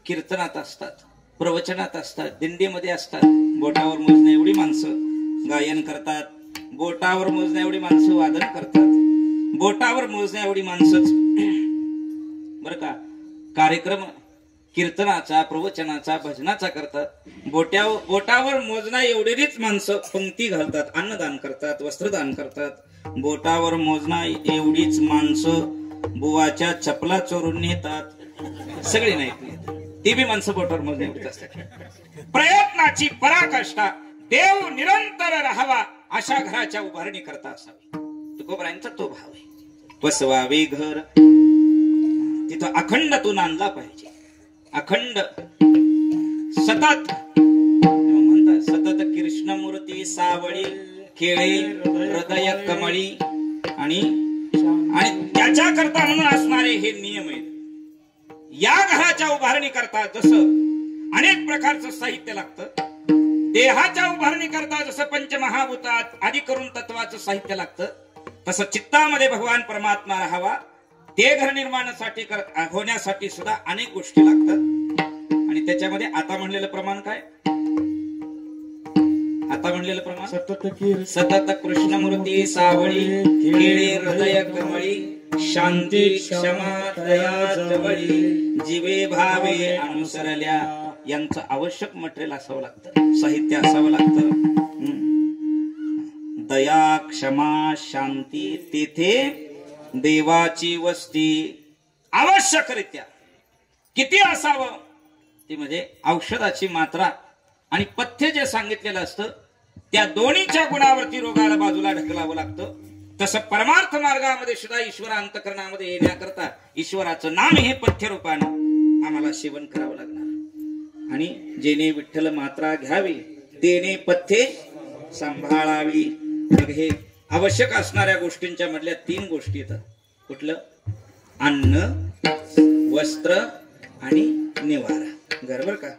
कीर्तनात असतात, प्रवचनात असतात, दिंडीमध्ये असतात. बोटावर मोजणे एवढी माणसं गायन करतात, बोटावर मोजणे एवढी माणसं वादन करतात, बोटावर मोजणे एवढी माणसंच बर का कार्यक्रम कीर्तनाचा, प्रवचनाचा, भजनाचा करतात. बोटावर मोजना एवढीच माणसं पंक्ती घालतात, अन्नदान करतात, वस्त्रदान करतात. बोटावर मोजना एवढीच माणसं बुवाच्या चपला चोरून नेतात. सगळी नाही, ती बी माणसं बोटावर मोजण्या एवढीच असतात. प्रयत्नाची पराकाष्ठा देव निरंतर राहावा अशा घराच्या उभारणी करता असावी. तुकोबरायांचा तो भाव आहे. बसवावे घर, तिथं अखंड तू नांदला पाहिजे. अखंड सतत म्हणतात, सतत कृष्णमूर्ती सावळी खेळे हृदय कमळी. आणि त्याच्या करता म्हणून असणारे हे नियम आहेत. या घराच्या उभारणी करता जसं अनेक प्रकारचं साहित्य लागतं, देहाच्या उभारणी करता जसं पंचमहाभूतात आदी करून तत्वाचं साहित्य लागतं, तसं चित्तामध्ये भगवान परमात्मा राहावा ते घर निर्माणासाठी होण्यासाठी सुद्धा अनेक गोष्टी लागतात. आणि त्याच्यामध्ये आता म्हणलेलं प्रमाण काय? आता म्हणलेलं प्रमाण सतत कृष्णमूर्ती सावळी खेळे हृदय कमळी शांती क्षमा दया जवळी जीवे भावे अनुसरल्या. यांचं आवश्यक मटेरियल असावं लागतं, साहित्य असावं लागतं. दया क्षमा शांती, तेथे देवाची वस्ती आवश्यकरित्या किती असावं ते म्हणजे औषधाची मात्रा आणि पथ्य जे सांगितलेलं असतं त्या दोन्हीच्या गुणावरती रोगाला बाजूला ढकलावं लागतं. तसं परमार्थ मार्गामध्ये सुद्धा ईश्वर अंतकरणामध्ये येण्याकरता ईश्वराचं नाम हे पथ्य रूपानं आम्हाला सेवन करावं लागणार. आणि जेणे विठ्ठल मात्रा घ्यावी तेने पथ्ये सांभाळावी. मग हे आवश्यक असणाऱ्या गोष्टींच्या मधल्या 3 गोष्टी येतात. कुठलं? अन्न, वस्त्र आणि निवारा. बरोबर का?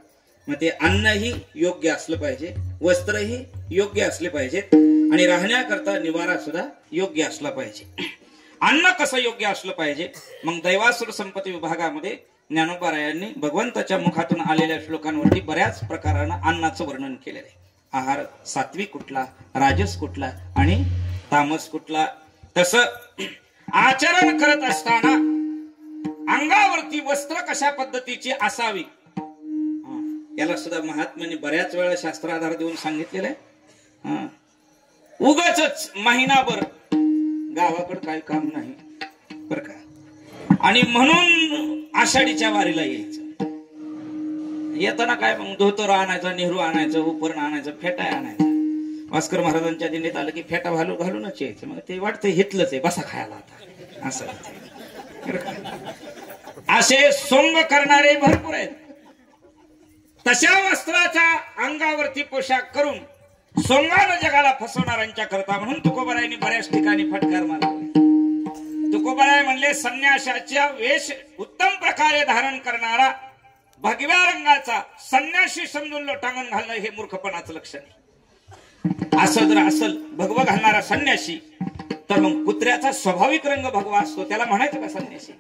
मग ते अन्नही योग्य असलं पाहिजे, वस्त्रही योग्य असले पाहिजेत आणि राहण्याकरता निवारा सुद्धा योग्य असला पाहिजे. अन्न कसं योग्य असलं पाहिजे? मग दैवासुर संपत्ती विभागामध्ये ज्ञानोबारायांनी भगवंताच्या मुखातून आलेल्या श्लोकांवरती बऱ्याच प्रकारानं अन्नाचं वर्णन केलेलं आहे. आहार सात्विक कुठला, राजस कुठला आणि तामस कुठला. तसं आचरण करत असताना अंगावरती वस्त्र कशा पद्धतीची असावी याला सुद्धा महात्म्यांनी बऱ्याच वेळा शास्त्राधार देऊन सांगितलेलं आहे. उगाचच महिनाभर गावाकडे काही काम नाही बरं का, आणि म्हणून आषाढीच्या वारीला यायचं. येताना काय मग धोतर आणायचा, नेहरू आणायचं, उपरण आणायचं, फेटा आणायचा. भास्कर महाराजांच्या दिंडीत आलं की फेटा घालूनच यायचं. मग ते वाटतं हितलंच आहे, बसा खायला आता असं. असे सोंग करणारे भरपूर आहेत. तशा वस्त्राचा अंगावरती पोशाख करून सोंगानं जगाला फसवणाऱ्यांच्या करता म्हणून तुकोबारायांनी बऱ्याच ठिकाणी फटकार मारला. तुकोबाराय म्हणले संन्याशाच्या वेश उत्तम प्रकारे धारण करणारा भगव्या रंगाचा संन्याशी समजून लोटांगण घालणं हे मूर्खपणाचं लक्षण आहे. असं जर असल भगवा घालणारा संन्याशी तर मग कुत्र्याचा स्वाभाविक रंग भगवा असतो, त्याला म्हणायचं का संन्यासी?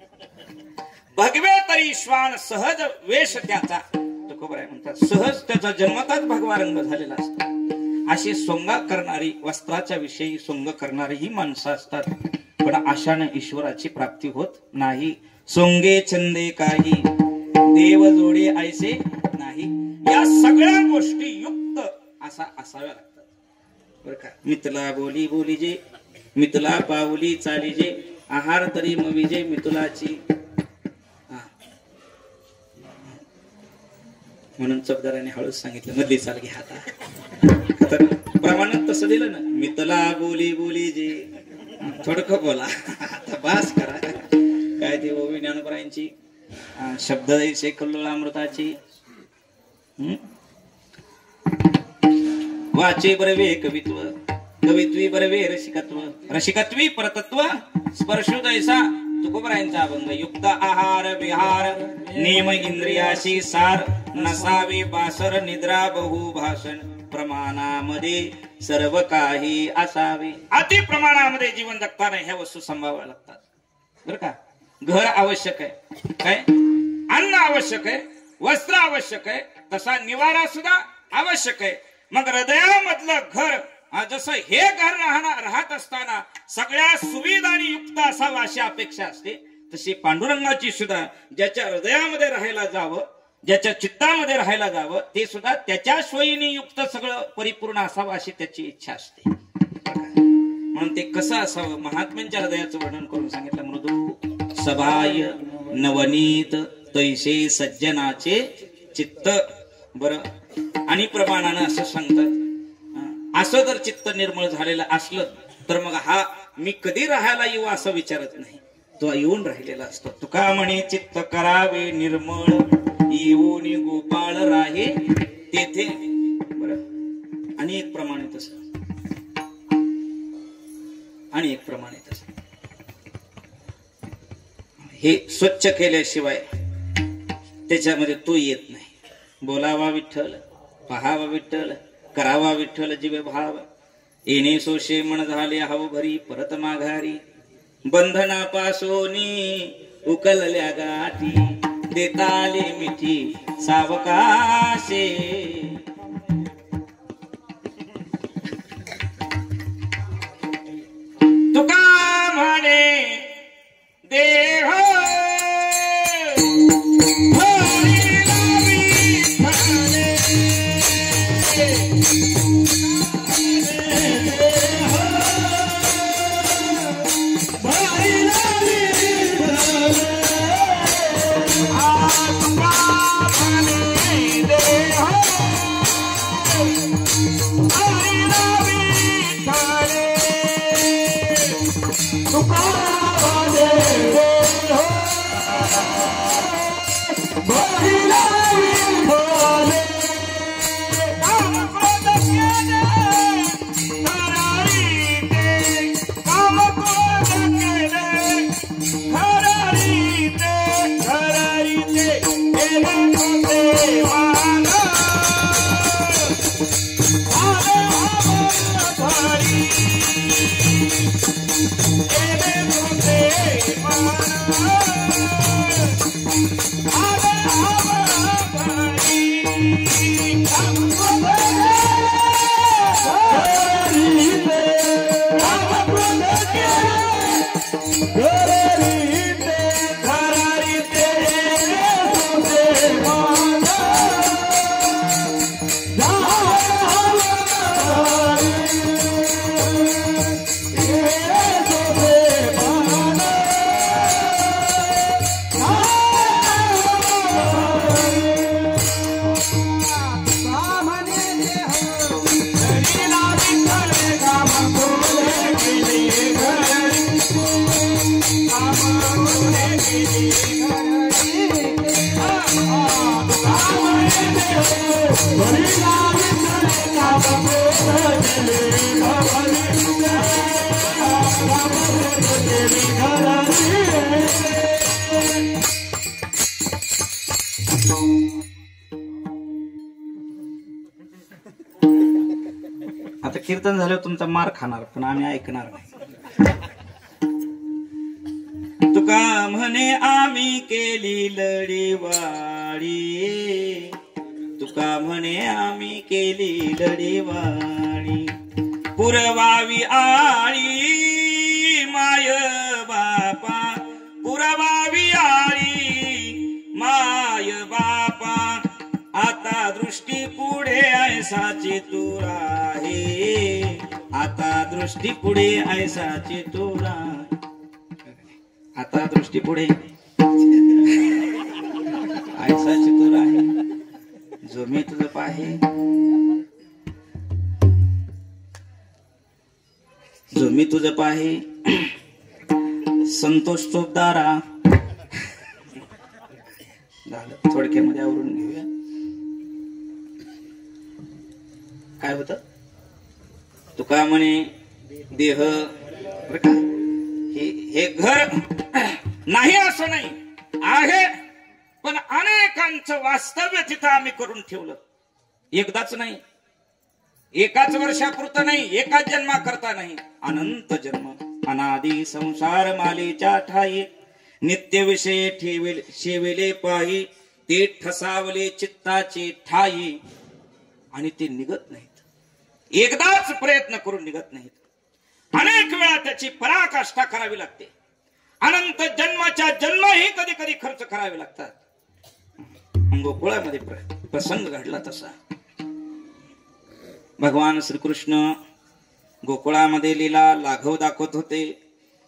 भगवे तरी श्वान सहज वेश त्याचा. तुकोबाराय म्हणतात सहज त्याचा जन्मताच भगवा रंग झालेला असतो. अशी सोंगा करणारी, वस्त्राच्या विषयी सोंग करणारी ही माणसं असतात. पण अशाने ईश्वराची प्राप्ती होत नाही. सोंगे छंदे काही देव जोडे ऐसे नाही. या सगळ्या गोष्टी युक्त असा असाव्या लागतात. बर का. मितला बोली बोली जे, मितला पावली चाली जे, आहार तरी मवी जे मितुलाची. म्हणून चौकदाराने हळूच सांगितलं मधली चाल घ्या आता. तर प्रमाणात तसं दिलं ना, मितला बोली बोली जे, थोडक बोला आता बास करा. काय ते ओवी ज्ञानोबरायांची शब्द कल्लोळ अमृताची. वाचे बरवे कवित्व, कवित्वी बरवे रसिकत्व, रसिकत्वी परतत्व, स्पर्शो दैसा तुकोबरायांचा अभंग. युक्त आहार विहार नेम इंद्रियाशी सार, नसावे बासर निद्रा बहु भाषण, प्रमाणामध्ये सर्व काही असावे. अति प्रमाणामध्ये जीवन जगताना ह्या वस्तू सांभाळाव्या लागतात बर का. घर आवश्यक आहे, काय अन्न आवश्यक आहे, वस्त्र आवश्यक आहे, तसा निवारा सुद्धा आवश्यक आहे. मग हृदयामधलं घर जसं हे घर राहत असताना सगळ्या सुविधांनी युक्त असावं अशी अपेक्षा असते, तशी पांडुरंगाची सुद्धा ज्याच्या हृदयामध्ये राहायला जावं, ज्याच्या चित्तामध्ये राहायला जावं, ते सुद्धा त्याच्या सोयीने युक्त सगळं परिपूर्ण असावं अशी त्याची इच्छा असते. म्हणून ते कसं असावं महात्म्यांच्या हृदयाचं वर्णन करून सांगितलं. मृदू सभाय नवनीत तैसे सज्जनाचे चित्त. बरं आणि प्रमाणानं असं सांगतात, असं जर चित्त निर्मळ झालेलं असलं तर मग हा मी कधी राहायला येऊ असं विचारत नाही, तो येऊन राहिलेला असतो. तुका म्हणे चित्त करावे निर्मळ, येऊन गोपाळ राहे तेथे. बरं आणि एक प्रमाणे तसं, आणि एक प्रमाणे तसं हे स्वच्छ केल्याशिवाय त्याच्यामध्ये तो येत नाही. बोलावा विठ्ठल, पहावा विठ्ठल, करावा विठ्ठल जीवे भाव, येणे सोशे मन झाले हव भरी परत माघारी, बंधनापासोनी उकलल्या गाठी, देताले मिठी सावकाशे. तुका म्हणे देह आता कीर्तन झाल्यावर तुमचा मार खाणार पण आम्ही ऐकणार नाही. तुका म्हणे आम्ही केली लढीवाडी, तुका म्हणे आम्ही केली लढीवाडी, पुरवावी आळी माय बापा, पुरवावी आळी माय बापा, आता दृष्टी पुढे ऐसाची तू राहे. आता दृष्टी पुढे ऐसाची तुरा, आता दृष्टी पुढे ऐसाची तुरा आहे, जो मी तुझं पाहे, जो मी तुझं पाहे, संतोष चोपदारा. झालं, थोडक्यामध्ये आवरून घेऊया. काय होत तुका म्हणे देह बरं का, हे घर नाही असं नाही आहे, पण अनेकांचं वास्तव्य तिथं आम्ही करून ठेवलं. एकदाच नाही, एकाच वर्षापुरतं नाही, एकाच जन्मा करता नाही, अनंत जन्म अनादि संसार मालेच्या ठाई नित्य विषय शेवेले पायी, ते ठसावले चित्ताचे ठाई आणि ते निघत नाहीत. एकदाच प्रयत्न करून निघत नाहीत, अनेक वेळा त्याची पराकाष्ठा करावी लागते. अनंत जन्माच्या जन्मही कधी कधी खर्च करावे लागतात. गोकुळामध्ये प्रसंग घडला तसा. भगवान श्रीकृष्ण गोकुळामध्ये लीला लाघव दाखवत होते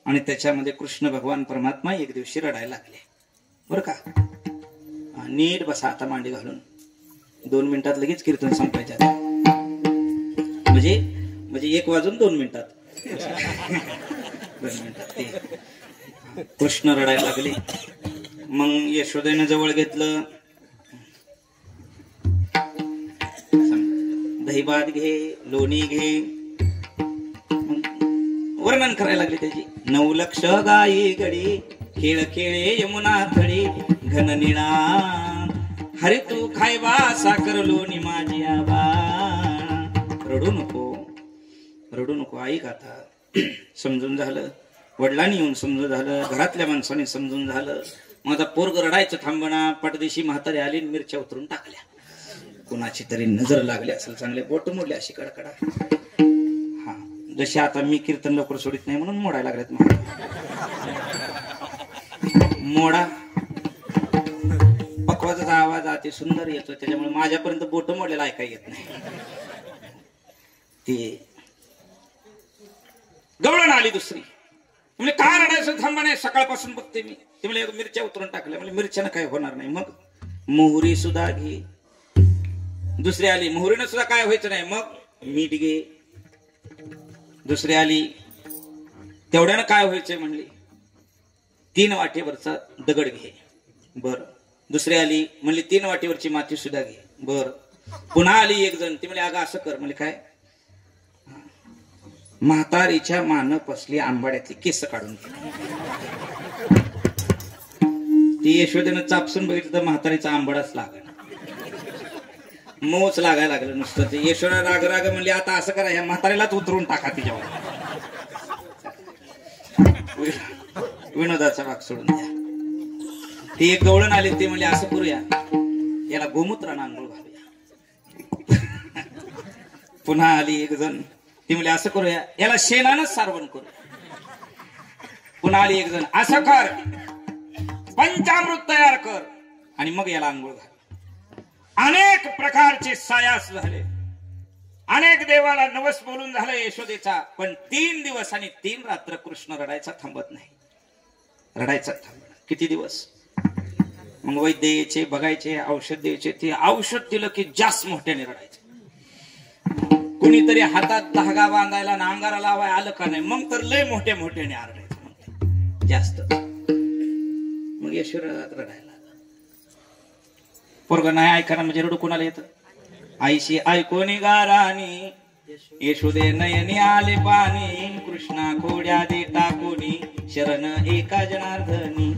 आणि त्याच्यामध्ये कृष्ण भगवान परमात्मा एक दिवशी रडायला लागले. बरं का, नीट बसा आता मांडी घालून. 2 मिनिटात लगेच कीर्तन संपायचे. म्हणजे 1 वाजून 2 मिनिटात 2 मिनिटात ते कृष्ण रडायला लागले. मग यशोदेनं जवळ घेतलं, दहीभात घे, लोणी घे, वर्णन करायला लागले त्याची. 9 लक्ष गायी गडी, खेळ खेळे यमुना थडी, घन निळा हरी तू खायबा साखर लोणी माझी आबा. रडू नको, रडू नको, आई गाथा. समजून झालं, वडिलांनी येऊन समजून झालं, घरातल्या माणसाने समजून झालं. माझा पोरग रडायचं थांबणा. पटदिशी म्हातारी आली, मिरच्या उतरून टाकल्या. कुणाची तरी नजर लागली असेल, चांगले बोट मोडले अशी कडकडा. हा, जशी आता मी कीर्तन लवकर सोडित नाही म्हणून मोडायला लागल्यात. मोडा, पकवाचा आवाज अति सुंदर येतो, त्याच्यामुळे माझ्यापर्यंत बोट मोडलेला ऐकाय येत नाही. ते गवळण आली दुसरी. म्हणजे काय रडायचं थांबा नाही, सकाळपासून बघते मी. ते म्हणजे मिरच्या उतरून टाकल्या. म्हणजे मिरच्यानं काय होणार नाही. मग मोहरी सुद्धा घे. दुसरी आली, मोहरीनं सुद्धा काय व्हायचं नाही. मग मीठ घे. दुसरी आली, तेवढ्यानं काय व्हायचंय म्हणली. 3 वाटीवरचा दगड घे. बर. दुसरी आली, म्हणली 3 वाटीवरची माती सुद्धा घे. बर. पुन्हा आली एक जण, ती म्हणली अगं असं कर. म्हणजे काय, म्हातारीच्या मान पसली आंबाड्यातली केस काढून घे. ती यशोदेनं चापसून बघितलं तर म्हातारीचा आंबाडाच लागला, मोच लागायला लागलं नुसतं. ते यशोदा राग राग म्हणली आता असं करा, ह्या म्हातारीलाच उतरून टाका तिच्यावर. विनोदाचा भाग सोडून द्या. ती एक गवळण आली, ती म्हणली असं करूया, याला गोमूत्रानं आंघोळ घालूया. पुन्हा आली एक जण, ती म्हणली असं करूया, याला शेणानंच सारवण करूया. पुन्हा आली एक जण, असं कर, पंचामृत तयार कर आणि मग याला आंघोळ घाल. अनेक प्रकारचे सायास झाले, अनेक देवाला नवस बोलून झालं यशोदेचा. पण 3 दिवस आणि 3 रात्र कृष्ण रडायचा थांबत नाही. रडायचा थांबला. किती दिवस. मग वैद्य यायचे, बघायचे, औषध द्यायचे. ते औषध दिलं की जास्त मोठ्याने रडायचे. कुणीतरी हातात धागा बांधायला ना अंगारा लावाय आलं का नाही, मग तर लय मोठ्या मोठ्याने आरडायचं जास्त. मग यशोदात रडायला. पोरग नाही ऐकायला म्हणजे रडू कोणाला येतं. आईशी ऐकोनी गारानी, यशोदे नयनी आले पाणी, कृष्णा खोड्या दे टाकोनी, शरण एका जनार्दनी,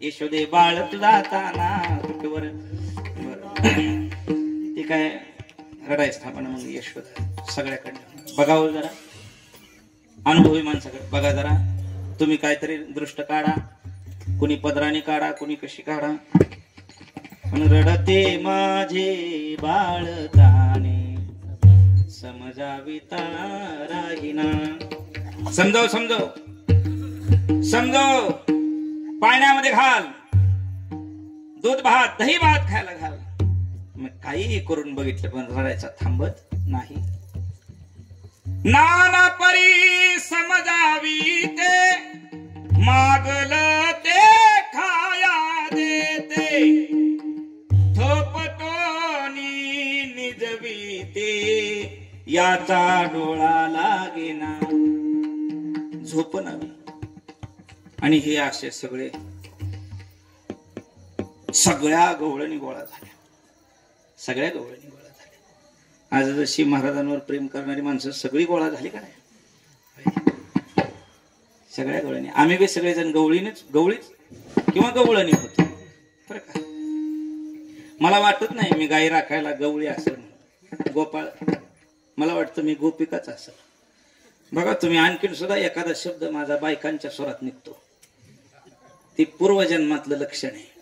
यशोदे बाळत जाताना कुठवर. ते काय रडायच थांबणं. मग यशोदा सगळ्याकडनं बघावं जरा, अनुभवी माणसाकडे बघा जरा. तुम्ही काहीतरी दृष्ट काढा, कुणी पदराने काढा, कुणी कशी काढा. रडते माझे बाळताने, समजाविता राहिना. समजाव समजाव समजाव. पाण्यामध्ये घाल, दूध भात, दही भात खायला घाल. मग काहीही करून बघितलं पण रडायचा थांबत नाही. नाना परी समजावी ते, मागल ते खाया देते, थोपटोनी निजवी ते, याचा डोळा लागेना. झोप नवी. आणि हे असे सगळे सगळ्या गवळणी गोळा झाल्या. सगळ्या गवळणी गोळा झाल्या. आज जशी महाराजांवर प्रेम करणारी माणसं सगळी गोळा झाली का नाही? सगळ्या गवळणी. आम्ही बी सगळेजण गवळीच किंवा गवळणी होतो. बरं का? मला वाटत नाही मी गाई राखायला गवळी असेल. गोपाळ मला वाटतं मी गोपिकाच असेल. बघा तुम्ही आणखीन सुद्धा एखादा शब्द माझा बायकांच्या स्वरात निघतो. ती पूर्वजन्मातलं लक्षण आहे.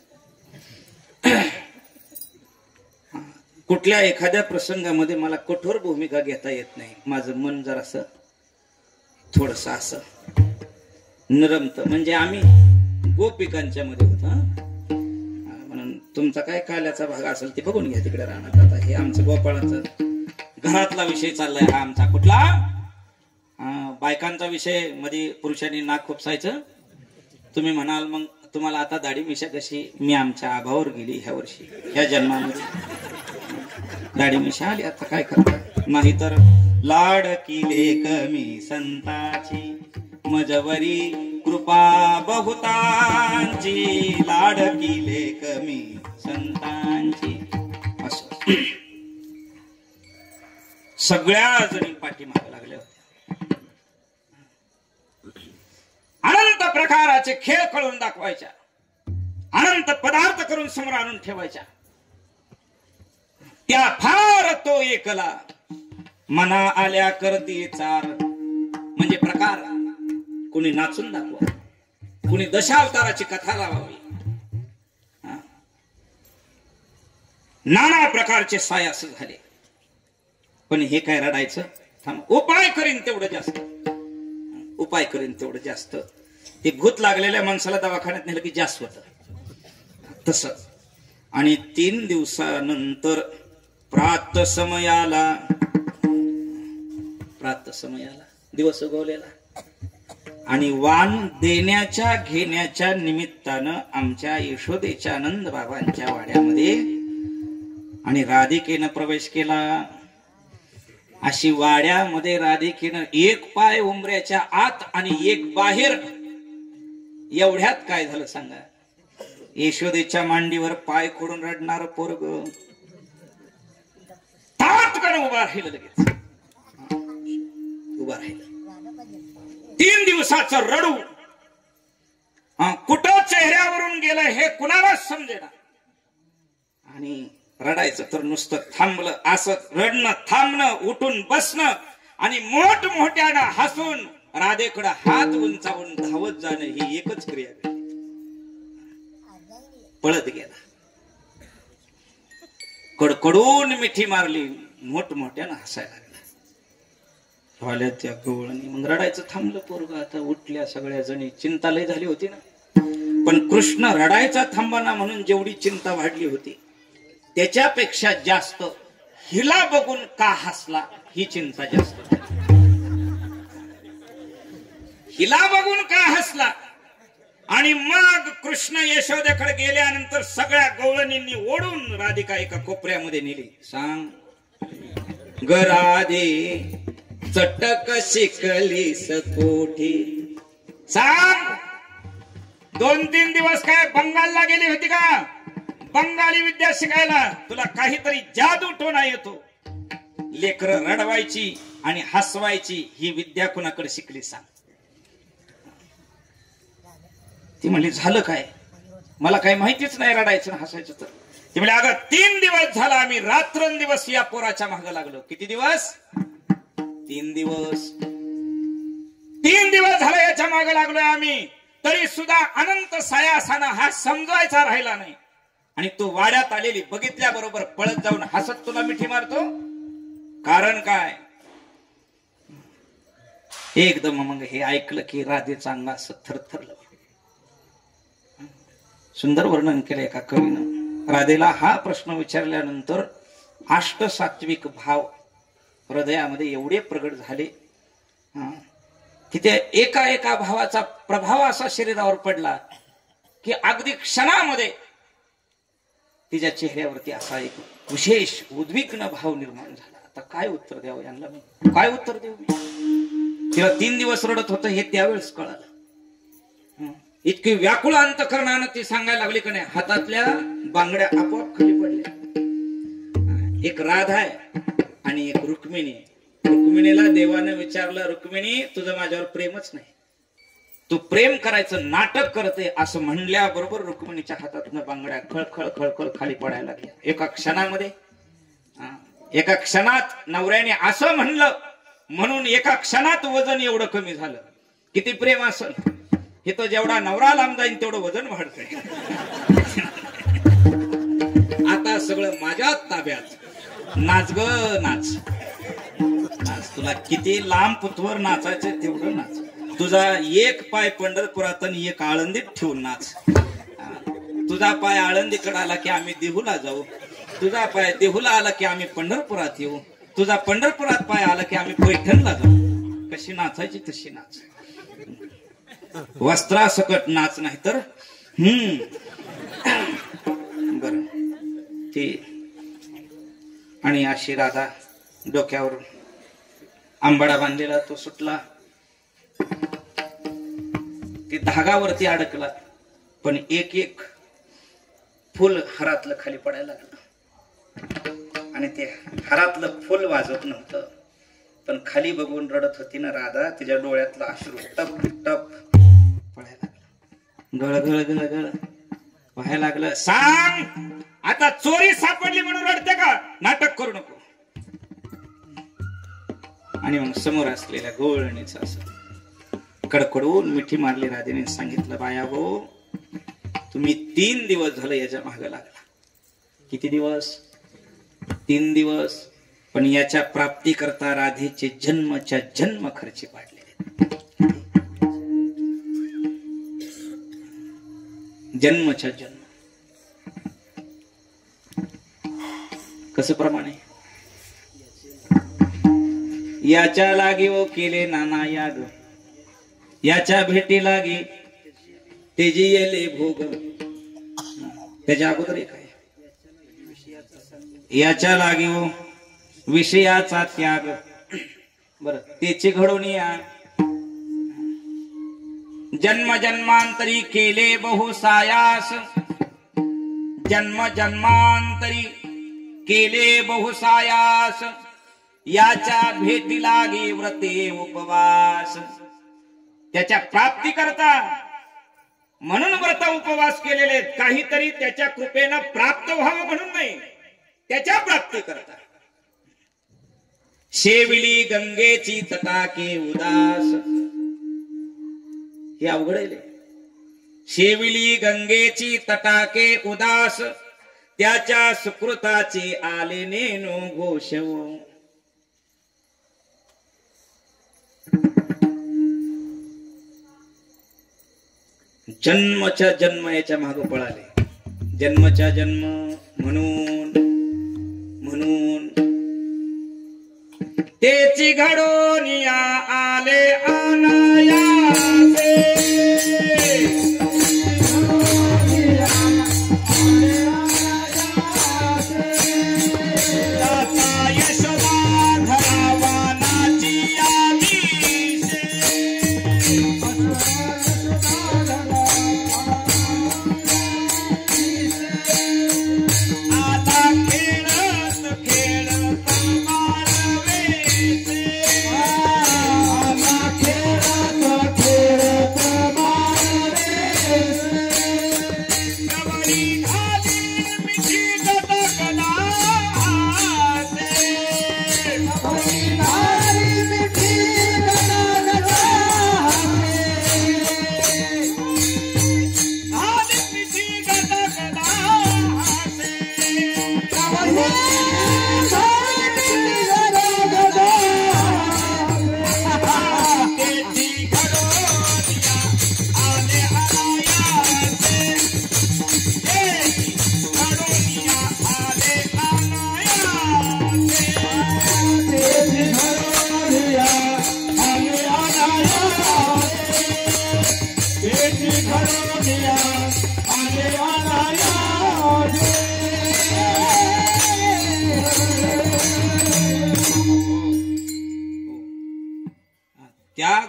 कुठल्या एखाद्या प्रसंगामध्ये मला कठोर भूमिका घेता येत नाही. माझं मन जर असं थोडस असं नरमत. म्हणजे आम्ही गोपिकांच्या मध्ये होत. म्हणून तुमचा काय काल्याचा भाग असेल ते बघून घ्या तिकडे राहणार. आता हे आमचं गोपाळाचं घरातला विषय चाललाय. हा आमचा कुठला बायकांचा विषय मध्ये पुरुषांनी नाक खुपसायचं. तुम्ही म्हणाल मग तुम्हाला आता दाढी मिशा कशी? मी आमच्या आभावर गेली ह्या वर्षी, ह्या जन्मामध्ये दाढी मिशा आली. आता काय करता? नाहीतर लाडकी लेक मी संताची, मजवरी कृपा बहुतांची, लाडकी लेक मी संतांची. असं सगळ्या जणी पाठीमागे लागल्या होत्या. अनंत प्रकाराचे खेळ कळून दाखवायच्या, अनंत पदार्थ करून समोर आणून ठेवायच्या. त्या फार तो एकला मना आल्या करती चार. म्हणजे प्रकार कुणी नाचून दाखवा, कुणी दशावताराची कथा लावावी, नाना प्रकारचे सायास झाले. पण हे काय रडायचं? थांब, उपाय करीन तेवढं जास्त, उपाय करीन तेवढं जास्त. ते भूत लागलेल्या माणसाला दवाखान्यात नेलं की जास्त होत तसंच. आणि 3 दिवसानंतर प्रात समयाला दिवस उगवलेला आणि वाण देण्याच्या घेण्याच्या निमित्तानं आमच्या यशोदेच्या आनंद बाबांच्या वाड्यामध्ये आणि राधिकेनं प्रवेश केला. अशी वाड्यामध्ये राधिकेनं एक पाय उंबऱ्याच्या आत आणि एक बाहेर. एवढ्यात काय झालं सांगा? यशोदेच्या मांडीवर पाय खोडून रडणार पोरग तात्काळ उभा राहिलं. लगेच उभा राहिलं. 3 दिवसाचं रडू कुठं चेहऱ्यावरून गेलं हे कुणालाच समजेना. आणि रडायचं तर नुसतं थांबलं. असं रडणं, थांबणं, उठून बसणं आणि मोठमोठ्यानं हसून राधेकडे हात उंचावून धावत जाणं ही एकच क्रिया घडली. पळत गेला, कडकडून मिठी मारली, मोठमोठ्यानं हसायला लागला. त्या गवळणी मग रडायचं थांबलं. पोरग आता उठल्या सगळ्या जणी. चिंता लय झाली होती ना. पण कृष्ण रडायचा थांबाना म्हणून जेवढी चिंता वाढली होती त्याच्यापेक्षा जास्त हिला बघून का हसला ही चिंता जास्त. हिला बघून का हसला? आणि मग कृष्ण यशोदेकडे गेल्यानंतर सगळ्या गवळणींनी ओढून राधिका एका कोपऱ्यामध्ये नेली. सांग ग राधे चटक शिकली सकोठी. सांग 2-3 दिवस काय बंगालला गेली होती का बंगाली विद्या शिकायला? तुला काहीतरी जादू टोना येतो. लेकरं रडवायची आणि हसवायची ही विद्या कुणाकडे शिकली सांग? ती म्हणली झालं काय? मला काही माहितीच नाही रडायचं ना हसायचं तर. ती म्हणली अगं 3 दिवस झाला आम्ही रात्रंदिवस या पोराच्या मागे लागलो. किती दिवस? 3 दिवस. 3 दिवस झाला याच्या मागे लागलोय आम्ही. तरी सुद्धा अनंत सायासाना हा समजायचा राहिला नाही. आणि तो वाड्यात आलेली बघितल्याबरोबर पळत जाऊन हसत तुला मिठी मारतो. कारण काय? एकदम मग हे ऐकलं की राधेचा अंग असं थरथरलं. सुंदर वर्णन केलं एका कवीनं. राधेला हा प्रश्न विचारल्यानंतर अष्टसात्विक भाव हृदयामध्ये एवढे प्रगट झाले की त्या एका एका भावाचा प्रभाव असा शरीरावर पडला की अगदी क्षणामध्ये तिच्या चेहऱ्यावरती असा एक विशेष उद्विग्न भाव निर्माण झाला. आता काय उत्तर द्यावं यांना, मी काय उत्तर देऊ? तिला 3 दिवस रडत होतं हे त्यावेळेस कळालं. इतकी व्याकुळ अंतकरणानं ती सांगायला लागली की नाही, हातातल्या बांगड्या आपोआप खाली पडल्या. एक राधा आहे आणि एक रुक्मिणी. रुक्मिणीला देवानं विचारलं, रुक्मिणी तुझं माझ्यावर प्रेमच नाही, तू प्रेम करायचं नाटक करते असं म्हणल्याबरोबर रुक्मिणीच्या हातातनं बांगड्या खळखळ खळखळ खाली पडायला लागल्या. एका क्षणामध्ये, एका क्षणात नवऱ्याने असं म्हणलं म्हणून एका क्षणात वजन एवढं कमी झालं. किती प्रेम असेल हे तर जेवढा नवरा लांब जाईल तेवढं वजन वाढतंय. आता सगळं माझ्या ताब्यात, नाच ग नाच नाच, तुला किती लांब पुतवर नाचायचं तेवढं नाच. तुझा एक पाय पंढरपुरात आणि एक आळंदीत ठेवून नाच. तुझा पाय आळंदीकडे आला की आम्ही देहूला जाऊ, तुझा पाय देहूला आला की आम्ही पंढरपुरात येऊ, तुझा पंढरपुरात पाय आला की आम्ही पैठणला जाऊ. कशी नाचायची तशी नाच, वस्त्रासकट नाच, नाही तर बर ती. आणि अशी राधा डोक्यावर आंबाडा बांधलेला तो सुटला, ती धागावरती अडकला, पण एक एक फुल हारातलं खाली पडायला लागलं आणि ते हारातलं फुल वाजत नव्हतं. पण खाली बघून रडत होती ना राधा, तिच्या डोळ्यातलं अश्रू टप टप पडायला लागलं, गळ गळ गळ गळ व्हायला लागलं. सांग आता चोरी सापडली म्हणून रडते का? नाटक करू नको. आणि मग समोर असलेल्या गोळणीचं असं कडकडून मिठी मारली राधेने, सांगितलं बाया हो, तुम्ही 3 दिवस झालं याच्या मागे लागला. किती दिवस? 3 दिवस. पण याच्या प्राप्ती करता राधेचे जन्मच्या जन्म खर्ची पाडलेले. जन्मच्या जन्म कसं प्रमाणे याच्या लागी ओ केले नाना याग, याच्या भेटी लागी तेजी येले भोग. त्याच्या अगोदर एक आहे, याच्या लागी ओ विषयाचा त्याग. बर त्याची घडून या जन्म जन्मांतरी केले बहुसायास, जन्म जन्मांतरी केले बहुसायास, याच्या भेटी लागे व्रते उपवास. त्याच्या प्राप्ती करता म्हणून व्रत उपवास केलेले, काहीतरी त्याच्या कृपेनं प्राप्त व्हावं म्हणून नाही, त्याच्या प्राप्ती करता. शेविली गंगेची तटाके उदास, हे अवघड आहे. शेविली गंगेची तटाके उदास, त्याच्या सुकृताचे आले नेनो घोषव. जन्मच्या जन्म याच्या मागे पळाले, जन्मच्या जन्म म्हणून म्हणून तेची घडून या आले अनायासे.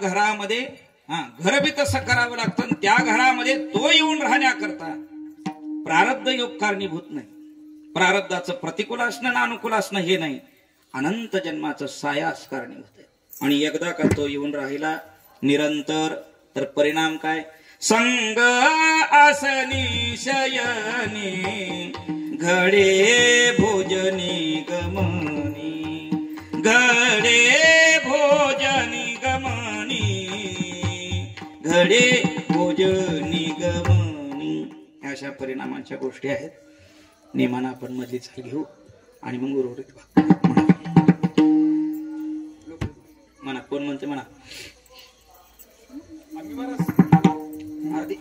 घरामध्ये घर बी तसं करावं लागतं. त्या घरामध्ये तो येऊन राहण्याकरता प्रारब्ध योग कारणीभूत नाही. प्रारब्धाचं प्रतिकूल असणं ना अनुकूल असणं हे नाही, अनंत जन्माचं सायास कारणीभूत आहे. आणि एकदा का तो येऊन राहिला निरंतर तर परिणाम काय? संग आसनी शयनी घडे भोजनी गमनी, घडे भोजनी गमनी, घडे भोजनी गमनी. अशा परिणामाच्या गोष्टी आहेत. नेमानं आपण मधली चाल घेऊ आणि मग उर्वरित म्हणा. कोण म्हणते म्हणा. आधी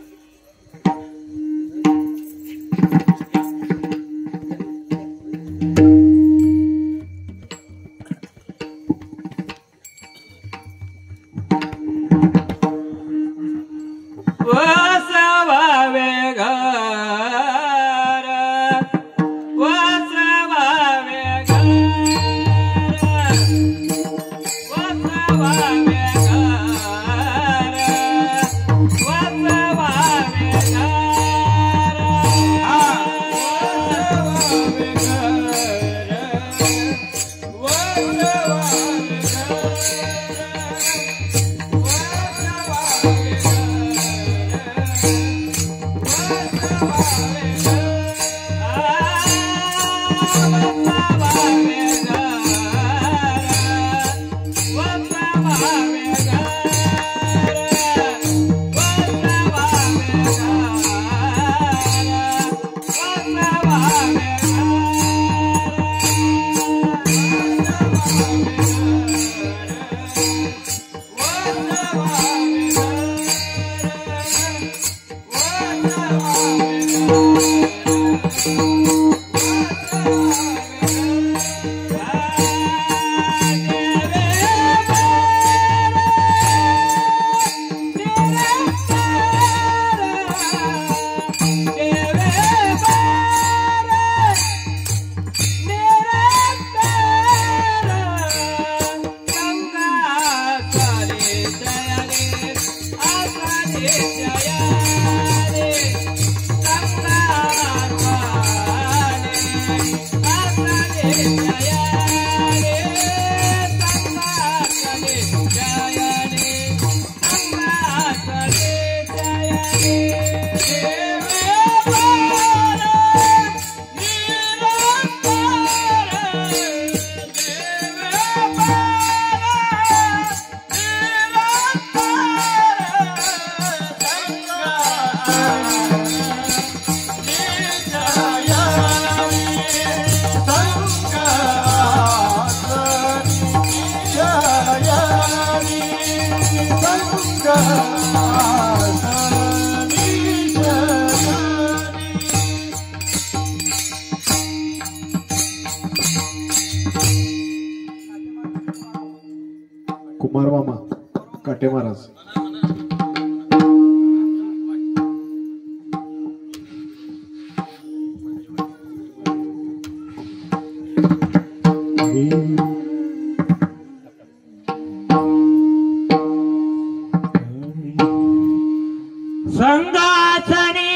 कुमार मामा काटे महाराज. संगासने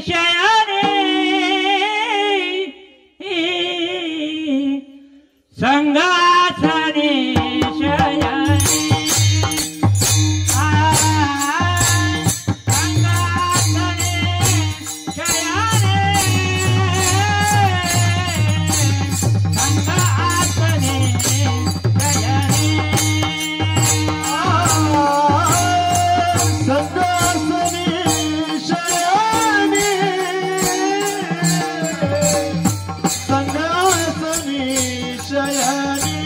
शयने संगासने शयने संगासनी शयनी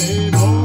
भो